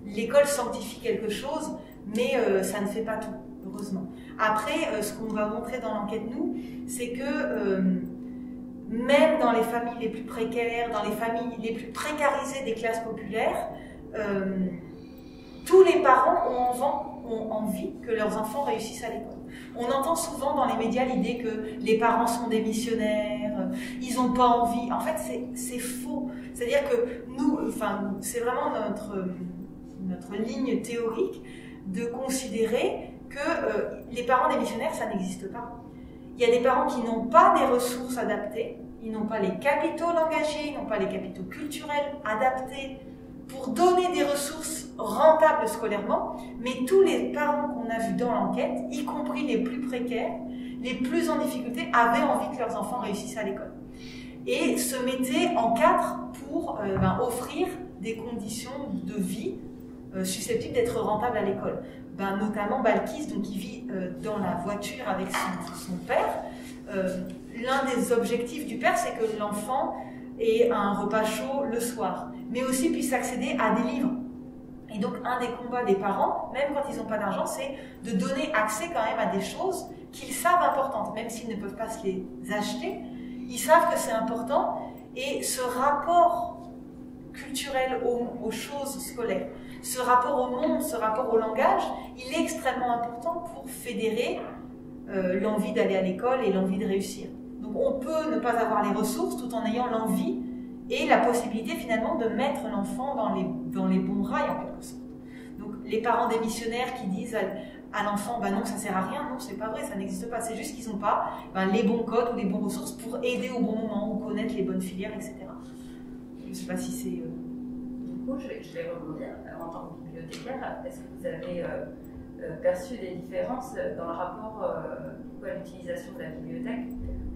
l'école sanctifie quelque chose, mais ça ne fait pas tout, heureusement. Après, ce qu'on va montrer dans l'enquête, nous, c'est que même dans les familles les plus précaires, dans les familles les plus précarisées des classes populaires, tous les parents ont envie que leurs enfants réussissent à l'école. On entend souvent dans les médias l'idée que les parents sont des missionnaires, ils n'ont pas envie. En fait, c'est faux. C'est-à-dire que nous, c'est vraiment notre ligne théorique de considérer que les parents des missionnaires, ça n'existe pas. Il y a des parents qui n'ont pas des ressources adaptées, ils n'ont pas les capitaux langagiers, ils n'ont pas les capitaux culturels adaptés pour donner des ressources rentables scolairement, mais tous les parents qu'on a vus dans l'enquête, y compris les plus précaires, les plus en difficulté, avaient envie que leurs enfants réussissent à l'école. Et se mettaient en quatre pour offrir des conditions de vie susceptibles d'être rentables à l'école. Notamment Balkis, donc, qui vit dans la voiture avec son père. L'un des objectifs du père, c'est que l'enfant ait un repas chaud le soir, mais aussi puisse accéder à des livres. Et donc, un des combats des parents, même quand ils n'ont pas d'argent, c'est de donner accès quand même à des choses qu'ils savent importantes, même s'ils ne peuvent pas se les acheter. Ils savent que c'est important, et ce rapport culturel aux choses scolaires, ce rapport au monde, ce rapport au langage, il est extrêmement important pour fédérer l'envie d'aller à l'école et l'envie de réussir. Donc on peut ne pas avoir les ressources tout en ayant l'envie et la possibilité finalement de mettre l'enfant dans les bons rails en quelque sorte. Donc les parents des missionnaires qui disent à l'enfant non, ça sert à rien, non, c'est pas vrai, ça n'existe pas, c'est juste qu'ils n'ont pas les bons codes ou les bonnes ressources pour aider au bon moment ou connaître les bonnes filières, etc. Je ne sais pas si c'est... Du coup, je vais rebondir. En tant que bibliothécaire, est-ce que vous avez perçu des différences dans le rapport à l'utilisation de la bibliothèque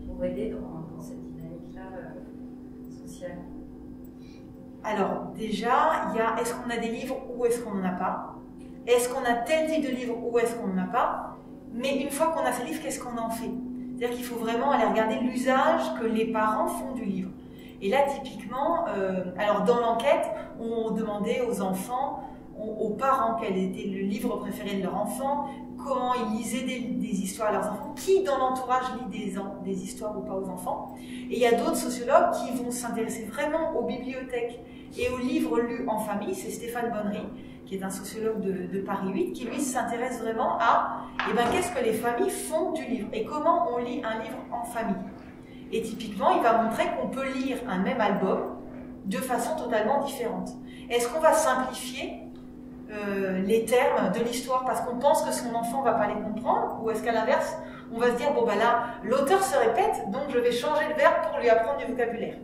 pour aider dans cette dynamique-là sociale? Alors, déjà, il y a est-ce qu'on a des livres ou est-ce qu'on n'en a pas? Est-ce qu'on a tel type de livre ou est-ce qu'on n'en a pas? Mais une fois qu'on a ces livres, qu'est-ce qu'on en fait? C'est-à-dire qu'il faut vraiment aller regarder l'usage que les parents font du livre. Et là, typiquement, alors dans l'enquête, on demandait aux enfants, aux parents, quel était le livre préféré de leur enfant, comment ils lisaient des histoires à leurs enfants, qui dans l'entourage lit des histoires ou pas aux enfants. Et il y a d'autres sociologues qui vont s'intéresser vraiment aux bibliothèques et aux livres lus en famille. C'est Stéphane Bonnery, qui est un sociologue de Paris 8, qui lui s'intéresse vraiment à qu'est-ce que les familles font du livre et comment on lit un livre en famille. Et typiquement, il va montrer qu'on peut lire un même album de façon totalement différente. Est-ce qu'on va simplifier les termes de l'histoire parce qu'on pense que son enfant ne va pas les comprendre, ou est-ce qu'à l'inverse, on va se dire, là, l'auteur se répète, donc je vais changer le verbe pour lui apprendre du vocabulaire.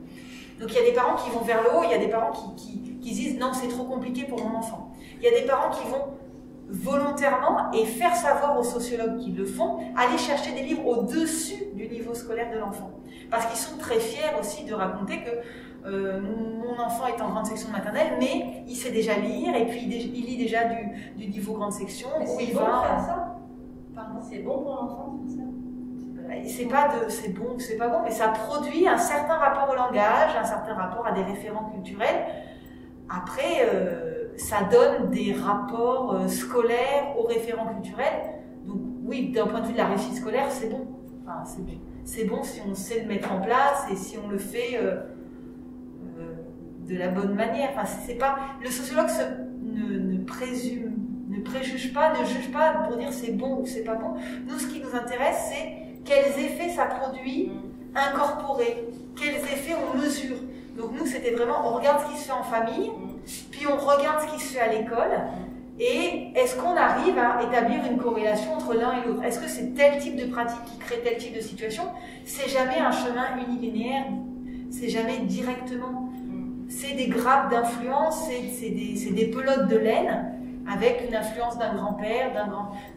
Donc il y a des parents qui vont vers le haut, il y a des parents qui disent, non, c'est trop compliqué pour mon enfant. Il y a des parents qui vont volontairement, et faire savoir aux sociologues qui le font, aller chercher des livres au-dessus du niveau scolaire de l'enfant. Parce qu'ils sont très fiers aussi de raconter que mon enfant est en grande section maternelle, mais il sait déjà lire, et puis il lit déjà du niveau grande section, mais où il bon va... faire ça. Pardon ? C'est bon pour l'enfant, c'est ça? C'est bon ou c'est pas bon, mais ça produit un certain rapport au langage, un certain rapport à des référents culturels. Après, ça donne des rapports scolaires aux référents culturels. Donc oui, d'un point de vue de la réussite scolaire, c'est bon. Enfin, c'est bon si on sait le mettre en place et si on le fait de la bonne manière. Enfin, c'est pas... Le sociologue ne préjuge pas, ne juge pas pour dire c'est bon ou c'est pas bon. Nous, ce qui nous intéresse, c'est quels effets ça produit incorporés, quels effets on mesure. Donc nous, c'était vraiment, on regarde ce qui se fait en famille, puis on regarde ce qui se fait à l'école, et est-ce qu'on arrive à établir une corrélation entre l'un et l'autre? Est-ce que c'est tel type de pratique qui crée tel type de situation? C'est jamais un chemin unilinéaire, c'est jamais directement. C'est des grappes d'influence, c'est des pelotes de laine, avec une influence d'un grand-père,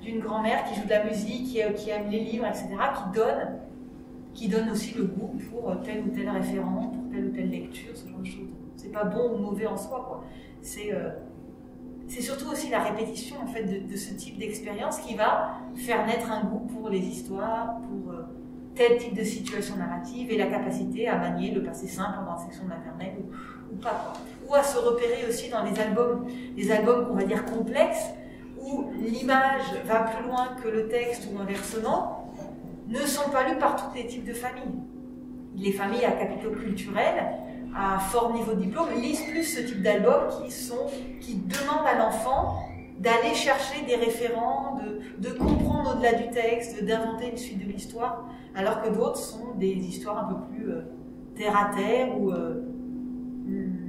d'une grand-mère qui joue de la musique, qui aime les livres, etc., qui donne aussi le goût pour tel ou tel référent, pour telle ou telle lecture, ce genre de choses. C'est pas bon ou mauvais en soi, quoi. C'est surtout aussi la répétition en fait de ce type d'expérience qui va faire naître un goût pour les histoires, pour tel type de situation narrative et la capacité à manier le passé simple dans la section maternelle ou pas, quoi. Ou à se repérer aussi dans des albums qu'on va dire complexes, où l'image va plus loin que le texte ou inversement, ne sont pas lus par tous les types de familles. Les familles à capitaux culturels, à fort niveau de diplôme, lisent plus ce type d'albums qui demandent à l'enfant d'aller chercher des référents, de comprendre au-delà du texte, d'inventer une suite de l'histoire, alors que d'autres sont des histoires un peu plus terre-à-terre, où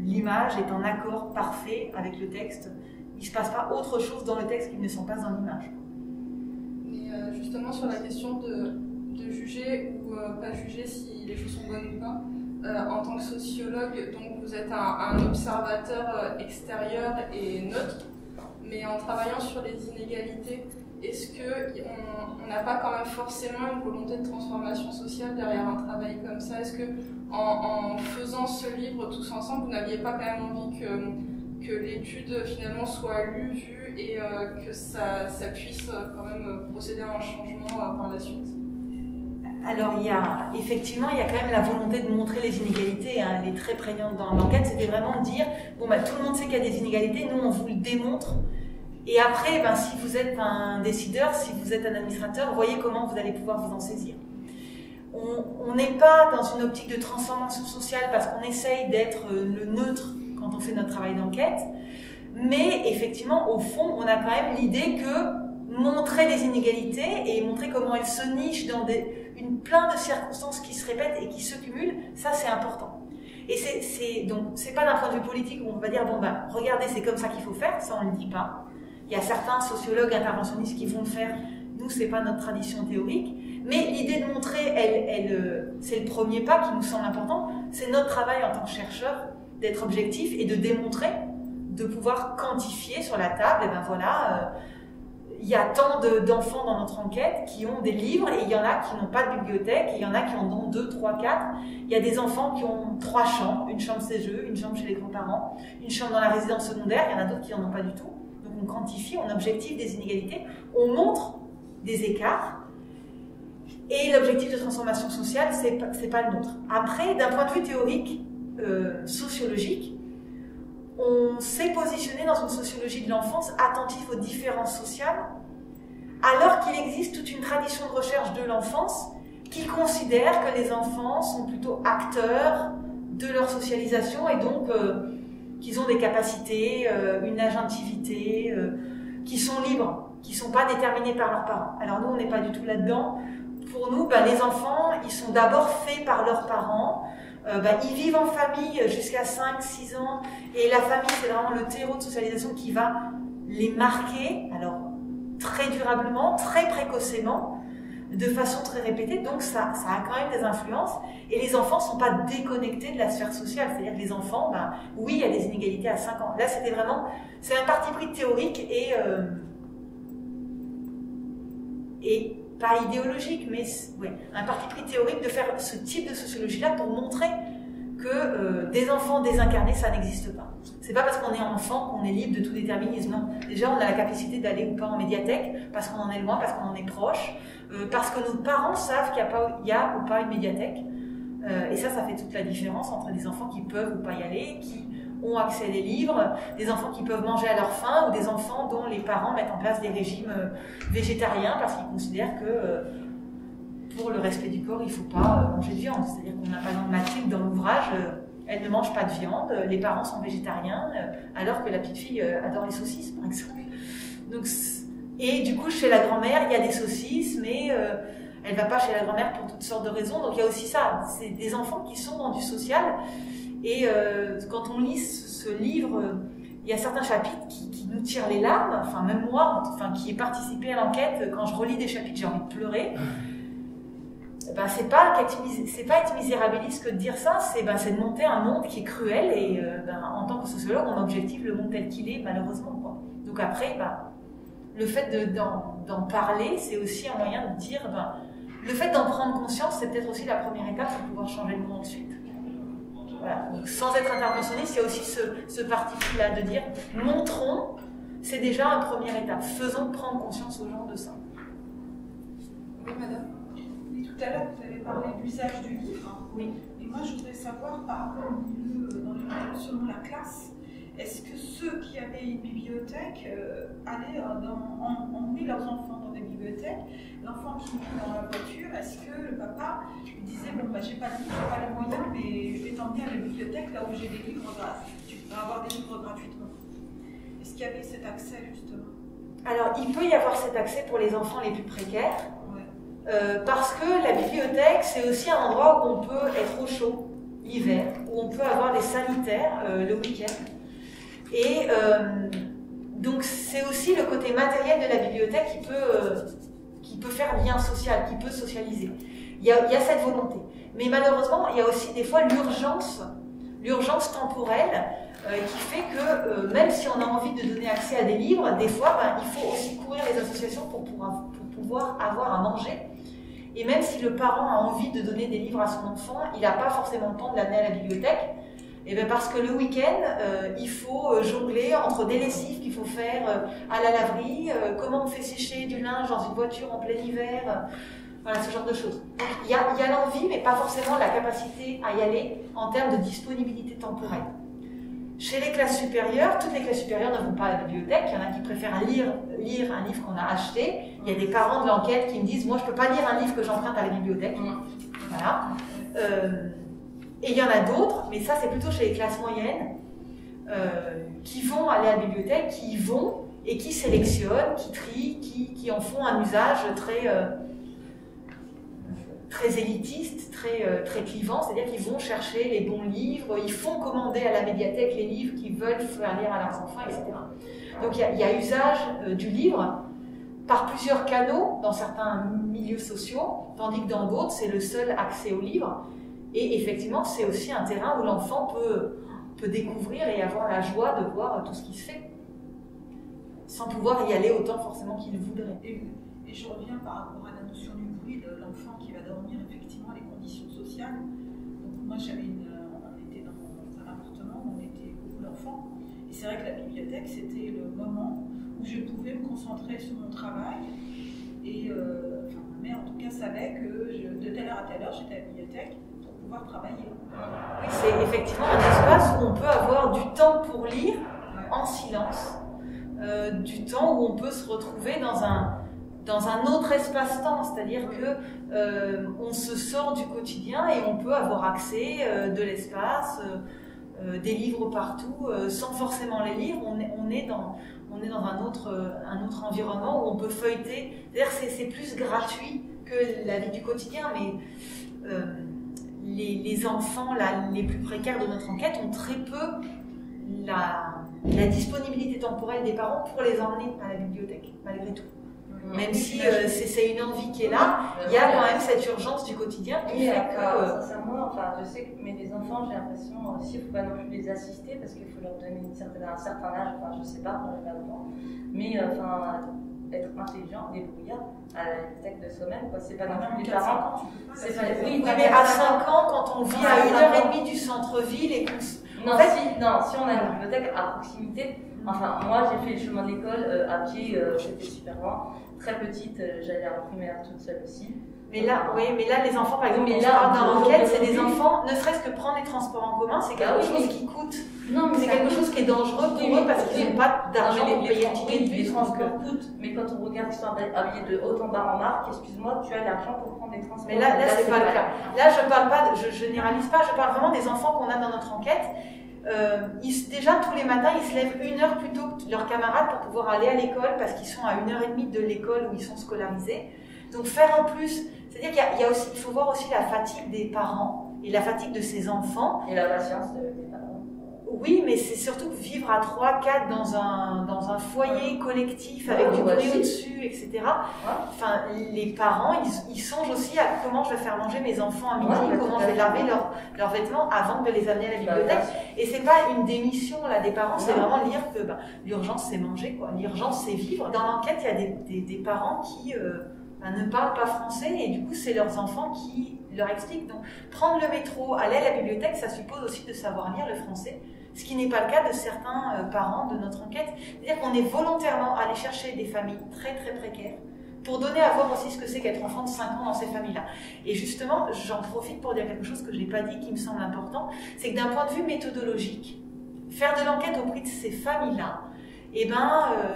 l'image est en accord parfait avec le texte. Il ne se passe pas autre chose dans le texte qu'il ne se passe dans l'image. Mais justement, sur la question de juger ou pas juger si les choses sont bonnes ou pas, en tant que sociologue, donc vous êtes un observateur extérieur et neutre, mais en travaillant sur les inégalités, est-ce qu'on n'a pas quand même forcément une volonté de transformation sociale derrière un travail comme ça? Est-ce que en faisant ce livre tous ensemble, vous n'aviez pas quand même envie que l'étude finalement soit lue, vue et que ça puisse quand même procéder à un changement par la suite. Alors effectivement, il y a quand même la volonté de montrer les inégalités, hein, elle est très prégnante dans l'enquête, c'était vraiment de dire, bon bah tout le monde sait qu'il y a des inégalités, nous on vous le démontre, et après, ben, si vous êtes un décideur, si vous êtes un administrateur, voyez comment vous allez pouvoir vous en saisir. On n'est pas dans une optique de transformation sociale parce qu'on essaye d'être le neutre quand on fait notre travail d'enquête, mais effectivement, au fond, on a quand même l'idée que montrer les inégalités et montrer comment elles se nichent dans plein de circonstances qui se répètent et qui se cumulent, ça c'est important. Et donc c'est pas d'un point de vue politique où on va dire bon ben regardez c'est comme ça qu'il faut faire, ça on le dit pas. Il y a certains sociologues interventionnistes qui vont le faire. Nous c'est pas notre tradition théorique, mais l'idée de montrer, c'est le premier pas qui nous semble important. C'est notre travail en tant que chercheur d'être objectif et de démontrer, de pouvoir quantifier sur la table. Et ben voilà. Il y a tant d'enfants dans notre enquête qui ont des livres et il y en a qui n'ont pas de bibliothèque et il y en a qui en ont 2, 3, 4. Il y a des enfants qui ont 3 chambres, une chambre chez eux, une chambre chez les grands-parents, une chambre dans la résidence secondaire, il y en a d'autres qui n'en ont pas du tout. Donc on quantifie, on objective des inégalités, on montre des écarts et l'objectif de transformation sociale, c'est pas le nôtre. Après, d'un point de vue théorique, sociologique, on s'est positionné dans une sociologie de l'enfance attentive aux différences sociales, alors qu'il existe toute une tradition de recherche de l'enfance qui considère que les enfants sont plutôt acteurs de leur socialisation et donc qu'ils ont des capacités, une agentivité, qui sont libres, qui ne sont pas déterminés par leurs parents. Alors nous, on n'est pas du tout là-dedans. Pour nous, les enfants, ils sont d'abord faits par leurs parents. Ils vivent en famille jusqu'à 5-6 ans et la famille c'est vraiment le terreau de socialisation qui va les marquer alors très durablement, très précocement, de façon très répétée, donc ça a quand même des influences et les enfants ne sont pas déconnectés de la sphère sociale, c'est-à-dire que les enfants, oui il y a des inégalités à 5 ans, là c'était vraiment, c'est un parti pris théorique et pas idéologique, mais ouais, un parti pris théorique de faire ce type de sociologie-là pour montrer que des enfants désincarnés, ça n'existe pas. C'est pas parce qu'on est enfant qu'on est libre de tout déterminisme, non. Déjà, on a la capacité d'aller ou pas en médiathèque, parce qu'on en est loin, parce qu'on en est proche, parce que nos parents savent qu'il y a ou pas une médiathèque. Et ça fait toute la différence entre des enfants qui peuvent ou pas y aller, qui ont accès à des livres, des enfants qui peuvent manger à leur faim, ou des enfants dont les parents mettent en place des régimes végétariens parce qu'ils considèrent que pour le respect du corps, il ne faut pas manger de viande. C'est-à-dire qu'on a par exemple Mathilde dans l'ouvrage, elle ne mange pas de viande, les parents sont végétariens, alors que la petite fille adore les saucisses, par exemple. Donc, et du coup, chez la grand-mère, il y a des saucisses, mais elle ne va pas chez la grand-mère pour toutes sortes de raisons. Donc il y a aussi ça, c'est des enfants qui sont dans du social. Et quand on lit ce livre, il y a certains chapitres qui nous tirent les larmes, enfin même moi, qui ai participé à l'enquête, quand je relis des chapitres, j'ai envie de pleurer. C'est pas être misérabiliste que de dire ça, c'est de monter un monde qui est cruel et en tant que sociologue, on objective le monde tel qu'il est, malheureusement, quoi. Donc après, le fait d'en parler, c'est aussi un moyen de dire, le fait d'en prendre conscience, c'est peut-être aussi la première étape pour pouvoir changer le monde ensuite. Voilà. Donc, sans être interventionniste, il y a aussi ce parti-là de dire montrons, c'est déjà une première étape. Faisons prendre conscience aux gens de ça. Oui, madame. Oui, tout à l'heure, vous avez parlé de l'usage du livre. Oui. Et moi, je voudrais savoir, par rapport au milieu, selon la classe, est-ce que ceux qui avaient une bibliothèque allaient emmener leurs enfants dans des bibliothèques? L'enfant qui est dans la voiture, est-ce que le papa lui disait bon j'ai pas de livre, j'ai pas les moyens, mais je vais t'emmener à la bibliothèque là où j'ai des livres tu peux avoir des livres gratuitement? Est-ce qu'il y avait cet accès justement? Alors il peut y avoir cet accès pour les enfants les plus précaires, ouais. Parce que la bibliothèque c'est aussi un endroit où on peut être au chaud l'hiver, où on peut avoir des sanitaires le week-end. Et donc c'est aussi le côté matériel de la bibliothèque qui peut faire lien social, qui peut socialiser. Il y a cette volonté. Mais malheureusement, il y a aussi des fois l'urgence temporelle qui fait que même si on a envie de donner accès à des livres, des fois il faut aussi courir les associations pour pouvoir avoir à manger. Et même si le parent a envie de donner des livres à son enfant, il n'a pas forcément le temps de l'amener à la bibliothèque. Et bien parce que le week-end, il faut jongler entre des lessives qu'il faut faire à la laverie, comment on fait sécher du linge dans une voiture en plein hiver, voilà, ce genre de choses. Donc il y a l'envie, mais pas forcément la capacité à y aller en termes de disponibilité temporelle. Chez les classes supérieures, toutes les classes supérieures ne vont pas à la bibliothèque. Il y en a qui préfèrent lire un livre qu'on a acheté. Il y a des parents de l'enquête qui me disent « Moi, je ne peux pas lire un livre que j'emprunte à la bibliothèque. » Voilà. Et il y en a d'autres, mais ça, c'est plutôt chez les classes moyennes, qui vont aller à la bibliothèque, qui y vont et qui sélectionnent, qui trient, qui en font un usage très élitiste, très clivant, c'est-à-dire qu'ils vont chercher les bons livres, ils font commander à la médiathèque les livres qu'ils veulent faire lire à leurs enfants, etc. Donc il y a usage du livre par plusieurs canaux dans certains milieux sociaux, tandis que dans d'autres, c'est le seul accès au livre. Et effectivement, c'est aussi un terrain où l'enfant peut découvrir et avoir la joie de voir tout ce qui se fait, sans pouvoir y aller autant forcément qu'il voudrait. Et je reviens par rapport à la notion du bruit de l'enfant qui va dormir, effectivement, les conditions sociales. Donc moi, on était dans un appartement où on était beaucoup d'enfants, et c'est vrai que la bibliothèque, c'était le moment où je pouvais me concentrer sur mon travail, et ma mère en tout cas savait que de telle heure à telle heure, j'étais à la bibliothèque pour pouvoir travailler. Oui, c'est effectivement un espace où on peut avoir du temps pour lire en silence, du temps où on peut se retrouver dans un autre espace-temps, c'est-à-dire que on se sort du quotidien et on peut avoir accès de l'espace, des livres partout, sans forcément les lire. On est dans un autre environnement où on peut feuilleter. C'est-à-dire c'est plus gratuit que la vie du quotidien, mais les enfants les plus précaires de notre enquête ont très peu la disponibilité temporelle des parents pour les emmener à la bibliothèque, malgré tout. Même si c'est une envie qui est là, il y a quand même cette urgence du quotidien qui fait que... Sincèrement, je sais que les enfants, j'ai l'impression aussi, il ne faut pas non plus les assister parce qu'il faut leur donner un certain âge, je ne sais pas, quand j'ai pas longtemps, mais être intelligent, débrouillard à la bibliothèque de soi-même, c'est pas non plus les parents. Oui, mais à 5 ans, quand on vit à 1h30 du centre-ville et qu'on... Si on a une bibliothèque à proximité, moi j'ai fait le chemin de l'école à pied, c'était super loin. Très petite, j'allais à la primaire toute seule aussi. Mais là, les enfants, par exemple, quand on parle dans l'enquête, c'est des enfants, ne serait-ce que prendre les transports en commun, c'est quelque chose qui coûte. Non, mais c'est quelque chose qui est dangereux pour eux parce qu'ils n'ont pas d'argent pour payer le ticket de bus. Les transports coûtent, mais quand on regarde qu'ils sont habillés de haut en bas en marque, excuse-moi, tu as l'argent pour prendre des transports. Mais là c'est pas le cas. Là, je parle pas, je généralise pas, je parle vraiment des enfants qu'on a dans notre enquête. Déjà tous les matins ils se lèvent 1 heure plus tôt que leurs camarades pour pouvoir aller à l'école parce qu'ils sont à 1h30 de l'école où ils sont scolarisés. Donc faire en plus, c'est-à-dire qu'il faut voir aussi la fatigue des parents et la fatigue de ces enfants. Et la patience des parents. Oui, mais c'est surtout vivre à 3, 4 dans un foyer collectif avec du bruit au-dessus, etc. Enfin, les parents, ils songent aussi à comment je vais faire manger mes enfants à midi, comment je vais laver leurs vêtements avant de les amener à la bibliothèque. Et c'est pas une démission là des parents, c'est vraiment dire que l'urgence c'est manger, quoi. L'urgence c'est vivre. Dans l'enquête, il y a des parents qui ne parlent pas français et du coup c'est leurs enfants qui leur expliquent. Donc prendre le métro, aller à la bibliothèque, ça suppose aussi de savoir lire le français. Ce qui n'est pas le cas de certains parents de notre enquête. C'est-à-dire qu'on est volontairement allé chercher des familles très très précaires pour donner à voir aussi ce que c'est qu'être enfant de 5 ans dans ces familles-là. Et justement, j'en profite pour dire quelque chose que je n'ai pas dit, qui me semble important, c'est que d'un point de vue méthodologique, faire de l'enquête auprès de ces familles-là,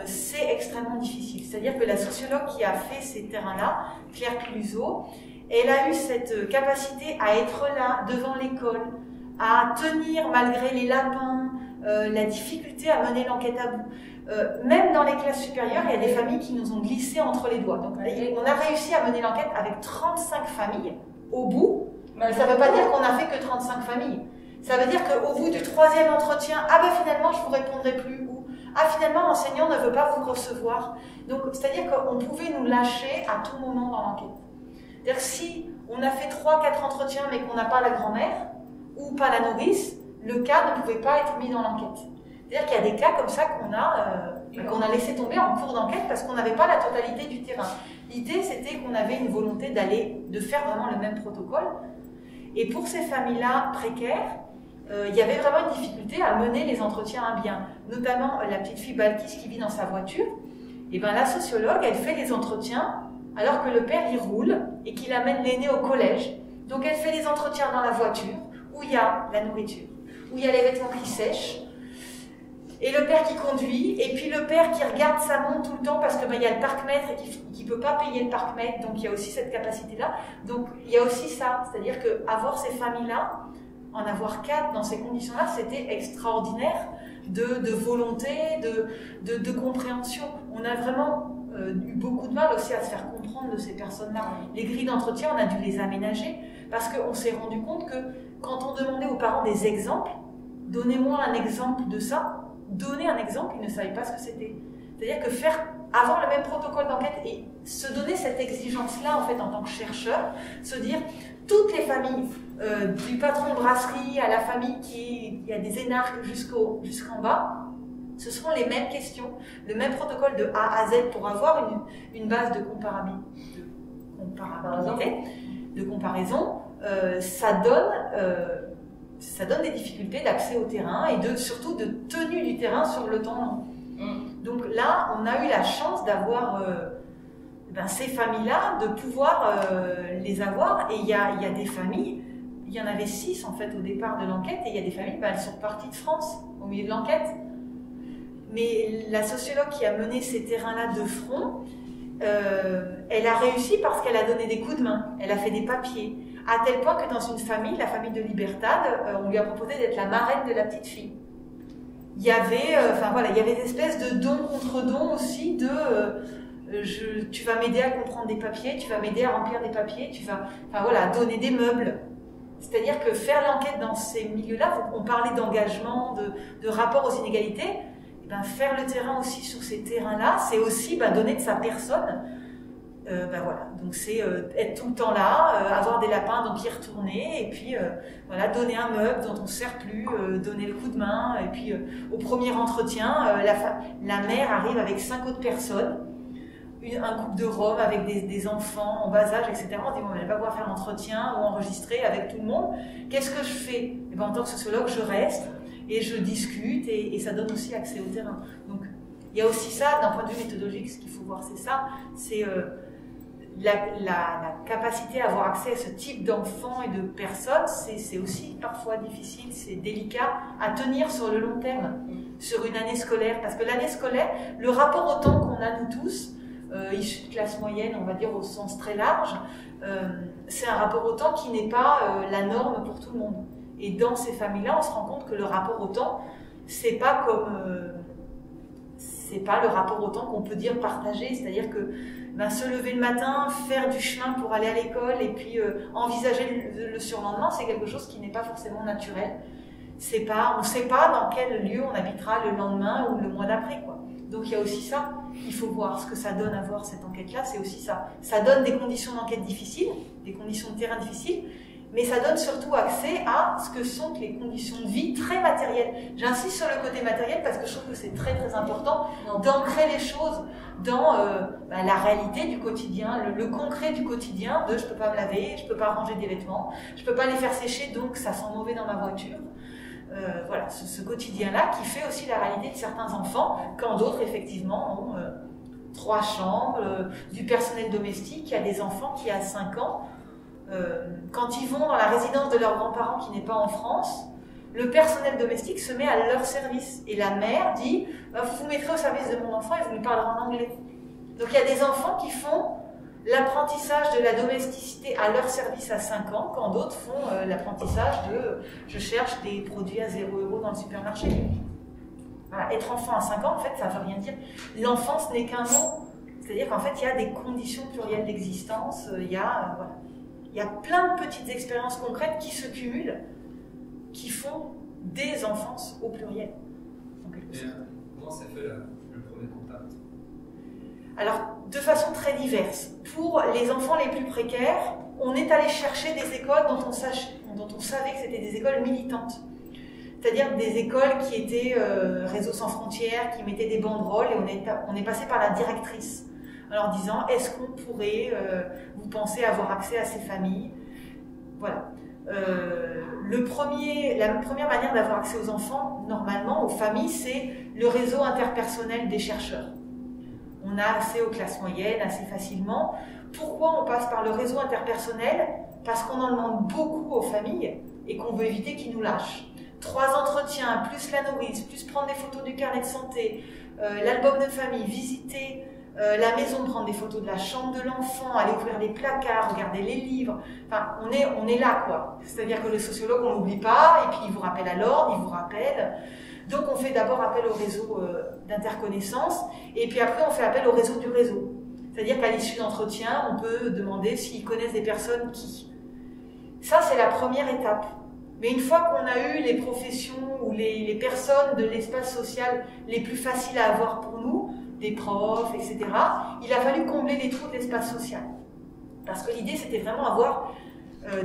c'est extrêmement difficile. C'est-à-dire que la sociologue qui a fait ces terrains-là, Claire Cluzot, elle a eu cette capacité à être là, devant l'école, à tenir malgré les lapins, la difficulté à mener l'enquête à bout. Même dans les classes supérieures, il y a des familles qui nous ont glissé entre les doigts. Donc on a réussi à mener l'enquête avec 35 familles au bout, mais ça ne veut pas dire qu'on n'a fait que 35 familles. Ça veut dire qu'au bout du 3e entretien, finalement je ne vous répondrai plus, ou finalement l'enseignant ne veut pas vous recevoir. Donc c'est-à-dire qu'on pouvait nous lâcher à tout moment dans l'enquête. C'est-à-dire que si on a fait 3-4 entretiens mais qu'on n'a pas la grand-mère, ou pas la nourrice, le cas ne pouvait pas être mis dans l'enquête. C'est-à-dire qu'il y a des cas comme ça qu'on a laissé tomber en cours d'enquête parce qu'on n'avait pas la totalité du terrain. L'idée, c'était qu'on avait une volonté de faire vraiment le même protocole. Et pour ces familles-là précaires, il y avait vraiment une difficulté à mener les entretiens à bien. Notamment la petite fille Balkis qui vit dans sa voiture. Et ben la sociologue, elle fait les entretiens alors que le père y roule et qu'il amène l'aîné au collège. Donc elle fait les entretiens dans la voiture où il y a la nourriture, où il y a les vêtements qui sèchent, et le père qui conduit, et puis le père qui regarde sa montre tout le temps parce que il y a le parc-mètre et qui ne peut pas payer le parc-mètre, donc il y a aussi cette capacité-là. Donc il y a aussi ça, c'est-à-dire qu'avoir ces familles-là, en avoir 4 dans ces conditions-là, c'était extraordinaire de volonté, de compréhension. On a vraiment eu beaucoup de mal aussi à se faire comprendre de ces personnes-là. Les grilles d'entretien, on a dû les aménager parce qu'on s'est rendu compte que quand on demandait aux parents des exemples, donnez-moi un exemple de ça, donner un exemple, ils ne savaient pas ce que c'était. C'est-à-dire que avoir le même protocole d'enquête et se donner cette exigence-là en fait en tant que chercheur, se dire toutes les familles, du patron de brasserie à la famille qui a des énarques jusqu'en bas, ce seront les mêmes questions, le même protocole de A à Z pour avoir une base de comparaison. Ça donne des difficultés d'accès au terrain et surtout de tenue du terrain sur le temps long. Donc là, on a eu la chance d'avoir ces familles-là, de pouvoir les avoir. Et il y a des familles, il y en avait 6 en fait au départ de l'enquête, et il y a des familles, elles sont parties de France au milieu de l'enquête. Mais la sociologue qui a mené ces terrains-là de front, elle a réussi parce qu'elle a donné des coups de main, elle a fait des papiers, à tel point que dans une famille, la famille de Libertad, on lui a proposé d'être la marraine de la petite fille. Il y avait, il y avait des espèces de don contre don aussi, tu vas m'aider à comprendre des papiers, tu vas m'aider à remplir des papiers, tu vas, donner des meubles. C'est-à-dire que faire l'enquête dans ces milieux-là, on parlait d'engagement, de rapport aux inégalités, et faire le terrain aussi sur ces terrains-là, c'est aussi donner de sa personne. Donc c'est être tout le temps là, avoir des lapins, donc y retourner, et puis donner un meuble dont on ne sert plus, donner le coup de main, et puis au premier entretien, la mère arrive avec 5 autres personnes, un couple de Roms avec des enfants en bas âge, etc. On dit bon, elle ne va pas pouvoir faire l'entretien ou enregistrer avec tout le monde. Qu'est-ce que je fais? En tant que sociologue, je reste et je discute, et ça donne aussi accès au terrain. Donc il y a aussi ça, d'un point de vue méthodologique, ce qu'il faut voir, c'est ça, c'est la capacité à avoir accès à ce type d'enfants et de personnes, c'est aussi parfois difficile, c'est délicat à tenir sur le long terme, sur une année scolaire. Parce que l'année scolaire, le rapport au temps qu'on a nous tous, issus de classe moyenne, on va dire au sens très large, c'est un rapport au temps qui n'est pas la norme pour tout le monde. Et dans ces familles-là, on se rend compte que le rapport au temps, c'est pas le rapport au temps qu'on peut dire partagé, c'est-à-dire que se lever le matin, faire du chemin pour aller à l'école et puis envisager le surlendemain, c'est quelque chose qui n'est pas forcément naturel. On ne sait pas dans quel lieu on habitera le lendemain ou le mois d'après, quoi. Donc il y a aussi ça, il faut voir ce que ça donne à voir cette enquête-là, c'est aussi ça. Ça donne des conditions d'enquête difficiles, des conditions de terrain difficiles, mais ça donne surtout accès à ce que sont les conditions de vie très matérielles. J'insiste sur le côté matériel parce que je trouve que c'est très très important d'ancrer les choses dans la réalité du quotidien, le concret du quotidien, je peux pas me laver, je peux pas ranger des vêtements, je peux pas les faire sécher, donc ça sent mauvais dans ma voiture. Ce quotidien-là qui fait aussi la réalité de certains enfants, quand d'autres effectivement ont 3 chambres, du personnel domestique. Il y a des enfants qui à 5 ans, quand ils vont dans la résidence de leurs grands-parents qui n'est pas en France, le personnel domestique se met à leur service. Et la mère dit vous vous mettrez au service de mon enfant et vous lui parlerez en anglais. Donc il y a des enfants qui font l'apprentissage de la domesticité à leur service à 5 ans, quand d'autres font l'apprentissage de je cherche des produits à 0 € dans le supermarché. Voilà, être enfant à 5 ans, en fait, ça ne veut rien dire. L'enfance n'est qu'un mot. C'est-à-dire qu'en fait, il y a des conditions plurielles d'existence, il y a plein de petites expériences concrètes qui se cumulent, qui font des enfances au pluriel. Comment ça fait le premier contact? Alors, de façon très diverse. Pour les enfants les plus précaires, on est allé chercher des écoles dont on savait que c'était des écoles militantes. C'est-à-dire des écoles qui étaient Réseau Sans Frontières, qui mettaient des banderoles, et on est passé par la directrice en leur disant est-ce qu'on pourrait, vous pensez avoir accès à ces familles? Voilà. la première manière d'avoir accès aux enfants, normalement, aux familles, c'est le réseau interpersonnel des chercheurs. On a accès aux classes moyennes assez facilement. Pourquoi on passe par le réseau interpersonnel? Parce qu'on en demande beaucoup aux familles et qu'on veut éviter qu'ils nous lâchent. 3 entretiens, plus la nourrice, plus prendre des photos du carnet de santé, l'album de famille, visiter la maison, prendre des photos de la chambre de l'enfant, aller ouvrir les placards, regarder les livres. Enfin, on est là, quoi. C'est-à-dire que le sociologue, on n'oublie pas, et puis il vous rappelle à l'ordre, il vous rappelle. Donc on fait d'abord appel au réseau d'interconnaissance, et puis après on fait appel au réseau du réseau. C'est-à-dire qu'à l'issue d'entretien, on peut demander s'ils connaissent des personnes qui. Ça, c'est la première étape. Mais une fois qu'on a eu les professions ou les personnes de l'espace social les plus faciles à avoir pour nous, des profs, etc., il a fallu combler les trous de l'espace social. Parce que l'idée, c'était vraiment avoir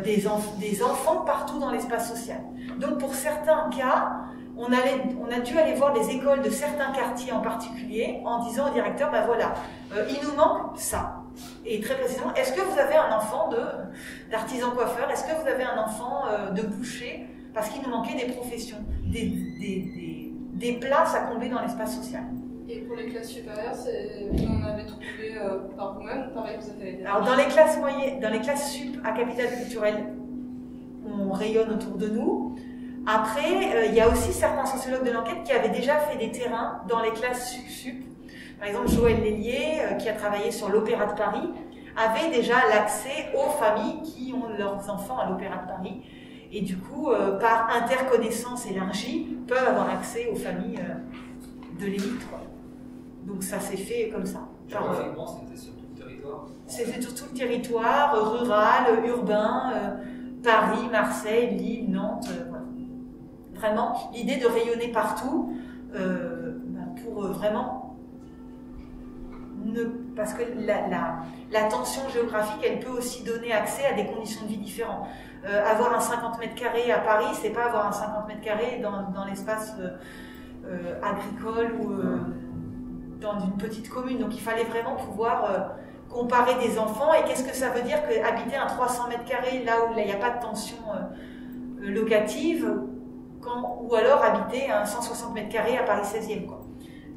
des enfants partout dans l'espace social. Donc pour certains cas, on a dû aller voir des écoles de certains quartiers en particulier en disant au directeur, ben voilà, il nous manque ça. Et très précisément, est-ce que vous avez un enfant d'artisan coiffeur? Est-ce que vous avez un enfant de boucher? Parce qu'il nous manquait des professions, des places à combler dans l'espace social. Et pour les classes supérieures, vous en avez trouvé par vous-même ou pareil, vous avez aidé? Alors dans les classes moyennes, dans les classes sup à capital culturel, on rayonne autour de nous. Après, il y a aussi certains sociologues de l'enquête qui avaient déjà fait des terrains dans les classes sup. Par exemple, Joël Lélier, qui a travaillé sur l'Opéra de Paris, avait déjà l'accès aux familles qui ont leurs enfants à l'Opéra de Paris. Et du coup, par interconnaissance élargie, peuvent avoir accès aux familles de l'élite. Donc ça s'est fait comme ça. Géographiquement, c'était sur tout le territoire? C'était sur tout le territoire, rural, urbain, Paris, Marseille, Lille, Nantes. Voilà. Vraiment, l'idée de rayonner partout pour vraiment... parce que la tension géographique, elle peut aussi donner accès à des conditions de vie différentes. Avoir un 50 mètres carrés à Paris, c'est pas avoir un 50 mètres carrés dans l'espace agricole ou dans une petite commune. Donc il fallait vraiment pouvoir comparer des enfants. Et qu'est-ce que ça veut dire qu'habiter un 300 mètres carrés là où il n'y a pas de tension locative, ou alors habiter un 160 mètres carrés à Paris 16e, quoi.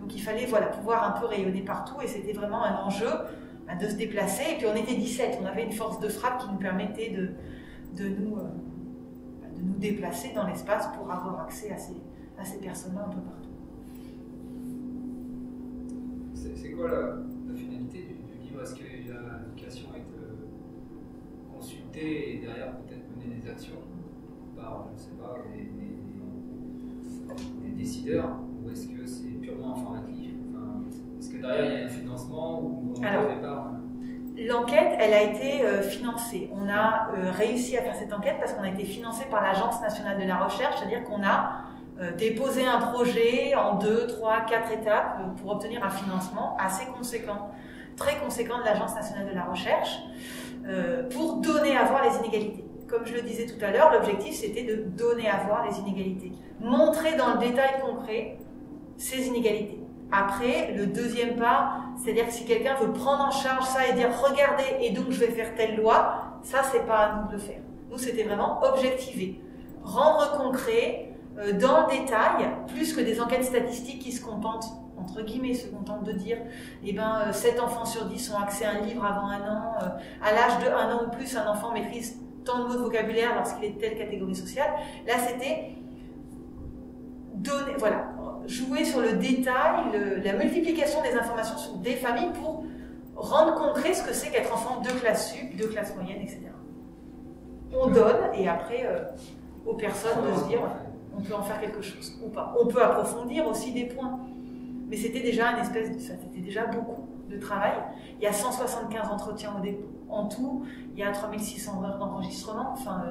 Donc il fallait pouvoir un peu rayonner partout, et c'était vraiment un enjeu de se déplacer. Et puis on était 17, on avait une force de frappe qui nous permettait de nous déplacer dans l'espace pour avoir accès à ces personnes-là un peu partout. C'est quoi la finalité du livre? Est-ce que la vocation est de consulter et derrière peut-être mener des actions par, je ne sais pas, des décideurs, ou est-ce que c'est purement informatif? Est-ce que derrière il y a un financement ou au départ? L'enquête, elle a été financée. On a réussi à faire cette enquête parce qu'on a été financé par l'Agence nationale de la recherche, c'est-à-dire qu'on a déposé un projet en 2, 3, 4 étapes pour obtenir un financement assez conséquent, très conséquent de l'Agence nationale de la recherche, pour donner à voir les inégalités. Comme je le disais tout à l'heure, l'objectif c'était de donner à voir les inégalités, montrer dans le détail concret ces inégalités. Après, le deuxième pas, c'est-à-dire que si quelqu'un veut prendre en charge ça et dire « regardez, et donc je vais faire telle loi », ça c'est pas à nous de le faire. Nous c'était vraiment objectiver, rendre concret, dans le détail, plus que des enquêtes statistiques qui se contentent, entre guillemets, se contentent de dire 7 enfants sur 10 ont accès à un livre avant 1 an, à l'âge de 1 an ou plus, un enfant maîtrise tant de mots de vocabulaire lorsqu'il est de telle catégorie sociale. Là c'était jouer sur le détail, la multiplication des informations sur des familles pour rendre concret ce que c'est qu'être enfant de classe sup, de classe moyenne, etc. On donne, et après, aux personnes de se dire, on peut en faire quelque chose ou pas. On peut approfondir aussi des points. Mais c'était déjà c'était déjà beaucoup de travail. Il y a 175 entretiens en tout, il y a 3600 heures d'enregistrement, enfin...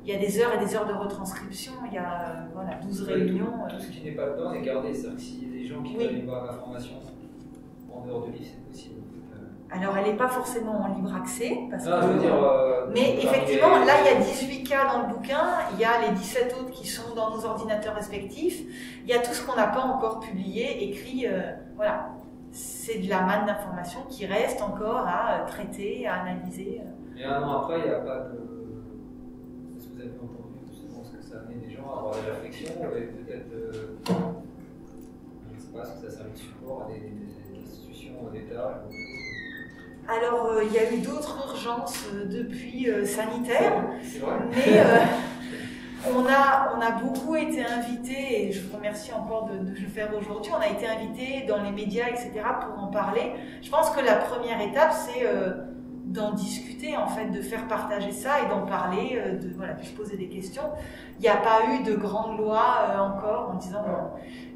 il y a des heures et des heures de retranscription, il y a 12 réunions. Tout ce qui n'est pas dedans est gardé, c'est-à-dire que s'il y a des gens qui veulent aller voir la formation en dehors du livre, c'est possible. Alors elle n'est pas forcément en libre accès, parce mais effectivement, là il y a 18 cas dans le bouquin, il y a les 17 autres qui sont dans nos ordinateurs respectifs, il y a tout ce qu'on n'a pas encore publié, écrit, c'est de la manne d'informations qui reste encore à traiter, à analyser. Et 1 an après, il n'y a pas de... des institutions d'État? Alors, il y a eu d'autres urgences depuis sanitaire, C'est vrai. mais on a beaucoup été invités, et je vous remercie encore de le faire aujourd'hui, on a été invités dans les médias, etc., pour en parler. Je pense que la première étape, c'est d'en discuter, en fait, de faire partager ça et d'en parler, de se poser des questions. Il n'y a pas eu de grande loi encore en disant...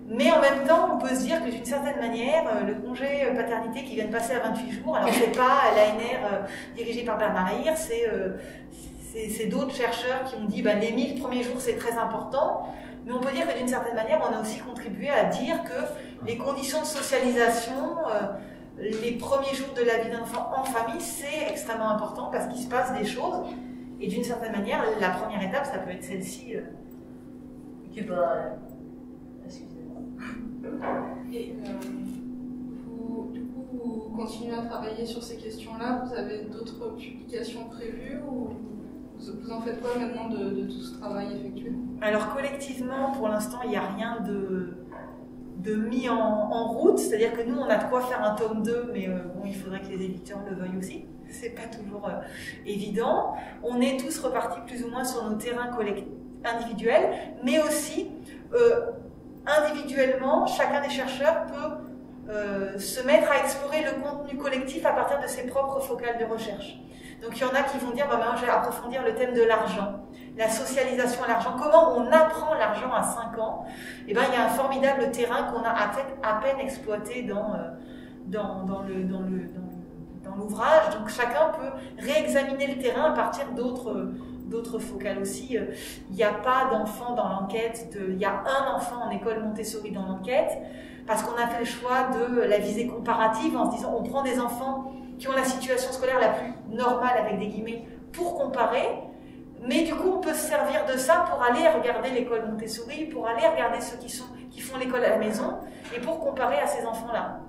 Mais en même temps, on peut se dire que d'une certaine manière, le congé paternité qui vient de passer à 28 jours, alors c'est pas l'ANR dirigé par Bernard Lahire, c'est d'autres chercheurs qui ont dit les 1000 premiers jours c'est très important, mais on peut dire que d'une certaine manière, on a aussi contribué à dire que les conditions de socialisation, les premiers jours de la vie d'un enfant en famille, c'est extrêmement important parce qu'il se passe des choses, et d'une certaine manière, la première étape, ça peut être celle-ci. Et vous continuez à travailler sur ces questions-là? Vous avez d'autres publications prévues ou vous en faites quoi maintenant de tout ce travail effectué? Alors collectivement, pour l'instant, il n'y a rien de mis en route, c'est-à-dire que nous, on a de quoi faire un tome 2, mais il faudrait que les éditeurs le veuillent aussi. C'est pas toujours évident. On est tous repartis plus ou moins sur nos terrains individuels, mais aussi individuellement, chacun des chercheurs peut se mettre à explorer le contenu collectif à partir de ses propres focales de recherche. Donc il y en a qui vont dire, maintenant je vais approfondir le thème de l'argent, la socialisation à l'argent, comment on apprend l'argent à 5 ans. Et il y a un formidable terrain qu'on a à peine exploité dans l'ouvrage. Donc chacun peut réexaminer le terrain à partir d'autres focales aussi. Il n'y a pas d'enfant dans l'enquête, il y a un enfant en école Montessori dans l'enquête, parce qu'on a fait le choix de la visée comparative en se disant on prend des enfants qui ont la situation scolaire la plus normale, avec des guillemets, pour comparer, mais du coup on peut se servir de ça pour aller regarder l'école Montessori, pour aller regarder ceux qui font l'école à la maison, et pour comparer à ces enfants-là.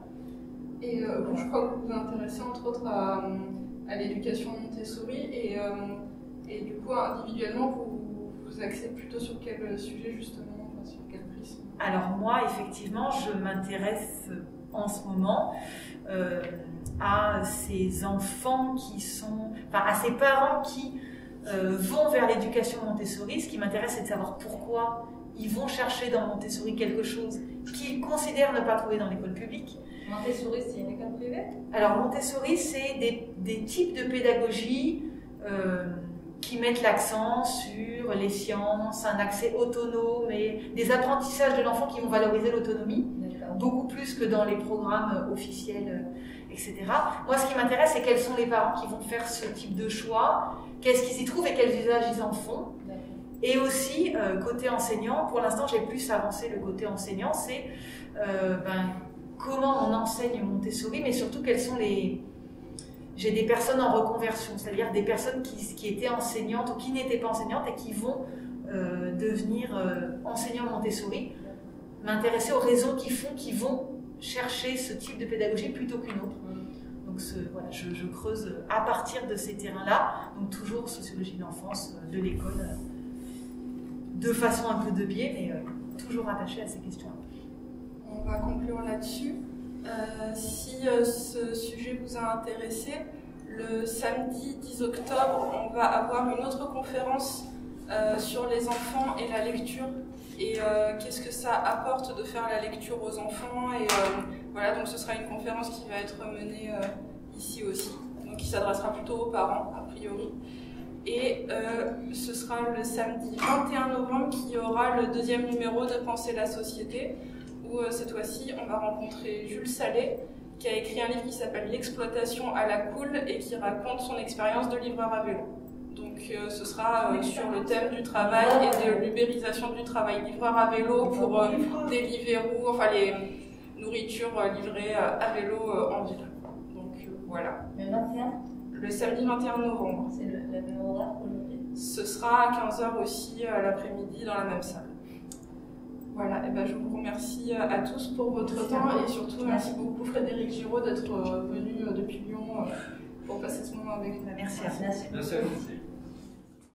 Et je crois que vous vous intéressez entre autres à l'éducation Montessori, et du coup individuellement vous axez plutôt sur quel sujet justement, sur quel prisme? Alors moi effectivement je m'intéresse en ce moment à ces enfants à ces parents qui vont vers l'éducation Montessori. Ce qui m'intéresse, c'est de savoir pourquoi ils vont chercher dans Montessori quelque chose qu'ils considèrent ne pas trouver dans l'école publique. Montessori, c'est une école privée? Alors Montessori, c'est des types de pédagogie qui mettent l'accent sur les sciences, un accès autonome et des apprentissages de l'enfant qui vont valoriser l'autonomie, beaucoup plus que dans les programmes officiels, etc. Moi, ce qui m'intéresse, c'est quels sont les parents qui vont faire ce type de choix, qu'est-ce qu'ils y trouvent et quels usages ils en font. Et aussi, côté enseignant, pour l'instant, j'ai plus avancé le côté enseignant, c'est comment on enseigne Montessori, mais surtout quels sont les... J'ai des personnes en reconversion, c'est-à-dire des personnes qui étaient enseignantes ou qui n'étaient pas enseignantes et qui vont devenir enseignants Montessori, m'intéresser aux raisons qui vont chercher ce type de pédagogie plutôt qu'une autre. Donc je creuse à partir de ces terrains-là, donc toujours sociologie de l'enfance, de l'école, de façon un peu de biais, mais toujours attachée à ces questions-là. On va conclure là-dessus. Si ce sujet vous a intéressé, le samedi 10 octobre, on va avoir une autre conférence sur les enfants et la lecture. Et qu'est-ce que ça apporte de faire la lecture aux enfants. Et voilà, donc ce sera une conférence qui va être menée ici aussi, donc qui s'adressera plutôt aux parents, a priori. Et ce sera le samedi 21 novembre qu'il y aura le 2e numéro de Penser la société, où cette fois-ci on va rencontrer Jules Salé, qui a écrit un livre qui s'appelle L'exploitation à la cool et qui raconte son expérience de livreur à vélo. Donc ce sera sur le thème du travail et de l'ubérisation du travail. Livreur à vélo pour Deliveroo, enfin les nourritures livrées à vélo en ville. Donc voilà. Le 21? Le samedi 21 novembre. C'est le même horaire qu'aujourd'hui? Ce sera à 15h aussi l'après-midi dans la même salle. Voilà, et je vous remercie à tous pour votre temps et surtout merci beaucoup Frédéric Giraud d'être venu depuis Lyon pour passer ce moment avec nous. Merci à vous. Merci. Merci à vous.